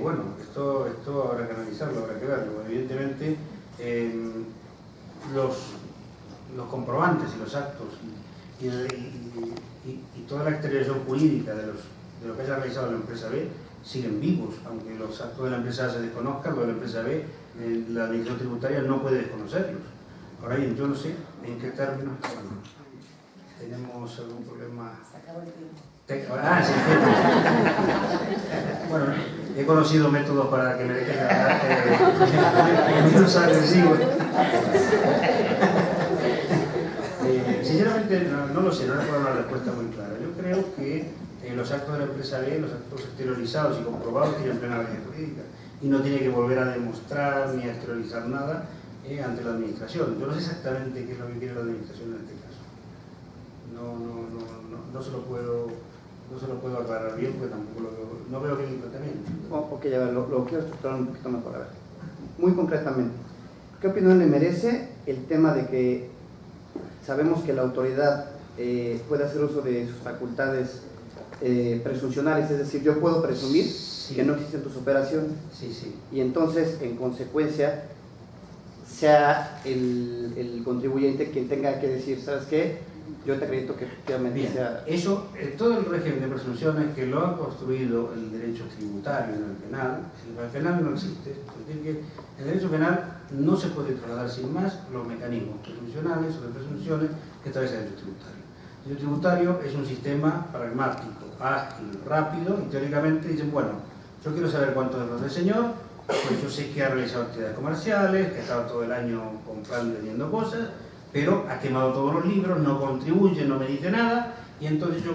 Bueno, esto habrá que analizarlo, habrá que verlo. Evidentemente, los comprobantes y los actos y toda la exteriorización jurídica de lo que haya realizado la empresa B siguen vivos, aunque los actos de la empresa A se desconozcan, lo de la empresa B, la administración tributaria no puede desconocerlos. Ahora bien, yo no sé en qué términos tenemos algún problema. Se acabó el tiempo. Sí, bueno, he conocido métodos para que me dejen menos agresivo. Sinceramente no lo sé, no le puedo dar una respuesta muy clara. Yo creo que los actos de la empresa B, los actos exteriorizados y comprobados tienen plena validez jurídica y no tiene que volver a demostrar ni a exteriorizar nada ante la administración. Yo no sé exactamente qué es lo que quiere la administración en este caso. No se lo puedo aclarar bien porque tampoco lo veo, no veo bien el planteamiento. Ok, a ver, lo quiero estructurar un poquito mejor. A ver, muy concretamente, ¿qué opinión le merece el tema de que sabemos que la autoridad puede hacer uso de sus facultades presuncionales? Es decir, yo puedo presumir que no existen tus operaciones, y entonces, en consecuencia, sea el contribuyente quien tenga que decir, ¿sabes qué? Yo te acredito que efectivamente sea... Eso, todo el régimen de presunciones que lo ha construido el derecho tributario en el penal, el penal no existe, es decir, que en el derecho penal no se puede trasladar sin más los mecanismos presuncionales o de presunciones que establece el derecho tributario. El derecho tributario es un sistema pragmático, ágil, rápido, y teóricamente dicen, bueno, yo quiero saber cuánto es lo del señor, pues yo sé que ha realizado actividades comerciales, que ha estado todo el año comprando y vendiendo cosas, pero ha quemado todos los libros, no contribuye, no me dice nada, y entonces yo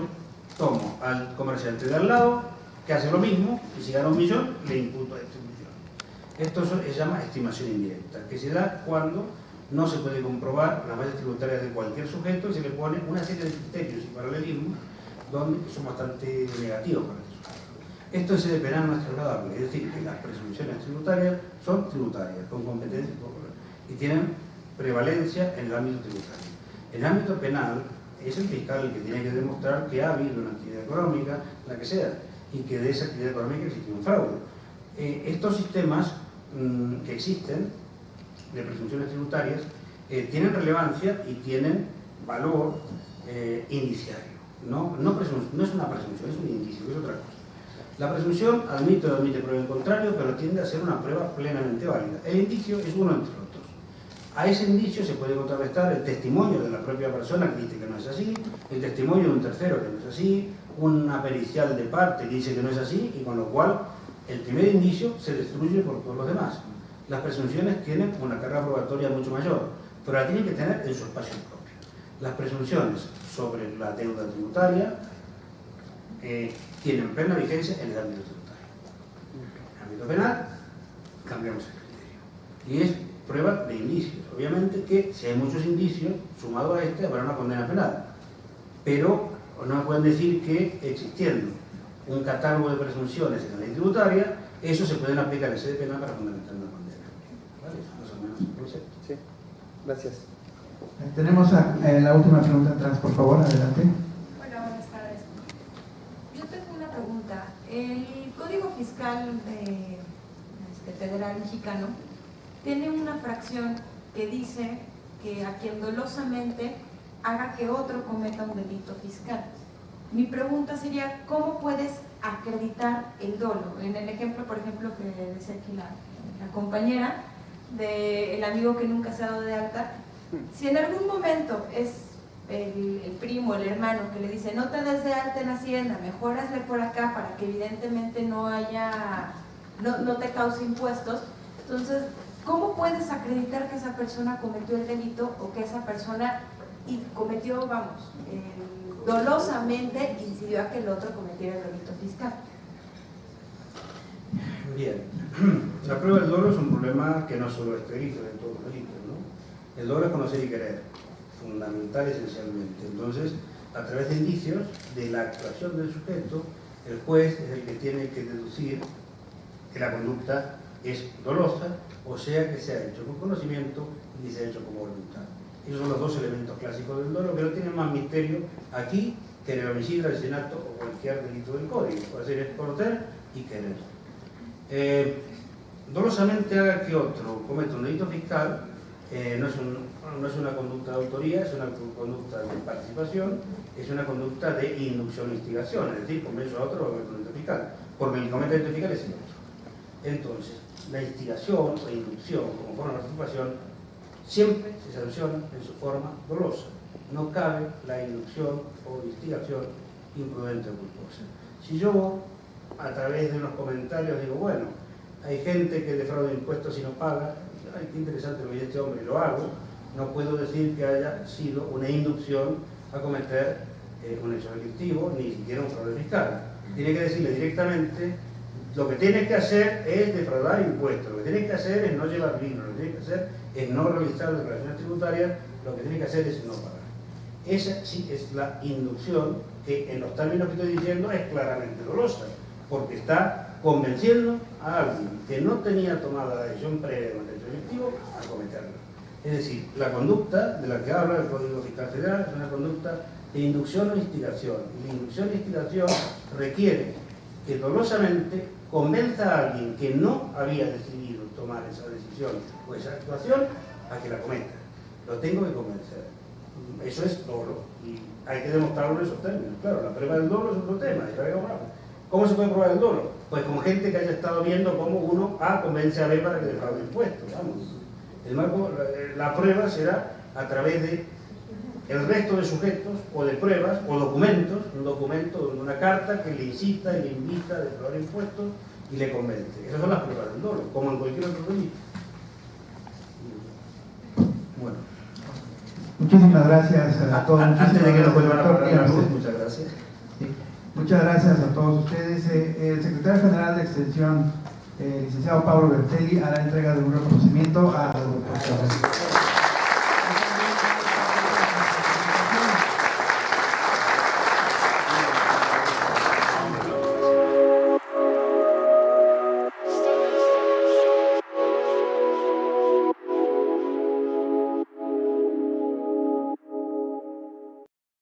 tomo al comerciante de al lado, que hace lo mismo, y si gana 1 millón, le imputo a este 1 millón. Esto se llama estimación indirecta, que se da cuando no se puede comprobar las bases tributarias de cualquier sujeto y se le pone una serie de criterios y paralelismos que son bastante negativos para este sujeto. Esto en sede penal no es trasladable, es decir, que las presunciones tributarias son tributarias, con competencia y tienen prevalencia en el ámbito tributario. En el ámbito penal es el fiscal el que tiene que demostrar que ha habido una actividad económica, la que sea, y que de esa actividad económica existe un fraude. Estos sistemas que existen de presunciones tributarias tienen relevancia y tienen valor indiciario. No es una presunción, es un indicio, es otra cosa. La presunción admite o no admite prueba en contrario, pero tiende a ser una prueba plenamente válida. El indicio es uno entre otros. A ese indicio se puede contrarrestar el testimonio de la propia persona que dice que no es así, el testimonio de un tercero que no es así, una pericial de parte que dice que no es así, y con lo cual el primer indicio se destruye por todos los demás. Las presunciones tienen una carga probatoria mucho mayor, pero la tienen que tener en su espacio propio. Las presunciones sobre la deuda tributaria tienen plena vigencia en el ámbito tributario. En el ámbito penal, cambiamos el criterio. Y es prueba de indicios. Obviamente que si hay muchos indicios, sumado a este, habrá una condena penal. Pero no me pueden decir que existiendo un catálogo de presunciones en la ley tributaria, eso se pueden aplicar en sede penal para fundamentar una condena. ¿Vale? Eso más o menos el concepto. Sí, gracias. Tenemos la última pregunta atrás, por favor, adelante. Hola, buenas tardes. Yo tengo una pregunta. El Código Fiscal Federal Mexicano tiene una fracción que dice que a quien dolosamente haga que otro cometa un delito fiscal. Mi pregunta sería, ¿cómo puedes acreditar el dolo? En el ejemplo, por ejemplo, que decía aquí la compañera, del amigo que nunca se ha dado de alta, si en algún momento es el primo, el hermano que le dice no te des de alta en Hacienda, mejor hazle por acá para que evidentemente no te cause impuestos, entonces ¿cómo puedes acreditar que esa persona cometió el delito o que esa persona cometió, dolosamente incidió a que el otro cometiera el delito fiscal? Bien, la prueba del dolo es un problema que no solo es delito, en todos los delitos, ¿no? El dolo es conocer y querer, fundamental esencialmente. Entonces, a través de indicios de la actuación del sujeto, el juez es el que tiene que deducir que la conducta es dolosa, o sea que se ha hecho con conocimiento y se ha hecho con voluntad. Esos son los dos elementos clásicos del dolo, que no tienen más misterio aquí que en el homicidio, el asesinato o cualquier delito del código. Puede ser es conocer y querer. Dolosamente haga que otro cometa un delito fiscal, no es una conducta de autoría, es una conducta de participación, es una conducta de inducción e instigación, es decir, convenzo a otro a cometer un delito fiscal, porque el que comete el delito fiscal es el otro. Entonces, la instigación o inducción como forma de participación siempre se sanciona en su forma dolosa. No cabe la inducción o instigación imprudente o culposa. Si yo, a través de unos comentarios, digo, bueno, hay gente que defrauda impuestos y no paga, ay, qué interesante lo que dice este hombre, y lo hago, no puedo decir que haya sido una inducción a cometer un hecho delictivo, ni siquiera un fraude fiscal. Tiene que decirle directamente, lo que tienes que hacer es defraudar impuestos, lo que tienes que hacer es no llevar vino, lo que tienes que hacer es no realizar declaraciones tributarias, lo que tienes que hacer es no pagar. Esa sí es la inducción que en los términos que estoy diciendo es claramente dolosa, porque está convenciendo a alguien que no tenía tomada la decisión previa de un hecho delictivo a cometerlo. Es decir, la conducta de la que habla el Código Fiscal Federal es una conducta de inducción o instigación. Y la inducción e instigación requiere que dolosamente convenza a alguien que no había decidido tomar esa decisión o esa actuación a que la cometa. Lo tengo que convencer. Eso es dolo y hay que demostrarlo en esos términos. Claro, la prueba del dolo es otro tema. ¿Cómo se puede probar el dolo? Pues con gente que haya estado viendo cómo uno A convence a B para que defraude impuestos. Vamos. La prueba será a través de el resto de sujetos o de pruebas o documentos, un documento, una carta que le incita y le invita a defraudar impuestos y le convence. Esas son las pruebas del dolo, como en cualquier otro delito. Bueno. Muchísimas gracias a todos. Antes de que nos vuelvan a parar la luz, gracias. muchas gracias. Sí. Muchas gracias a todos ustedes. El secretario general de Extensión, licenciado Pablo Bertelli, hará entrega de un reconocimiento a los doctores.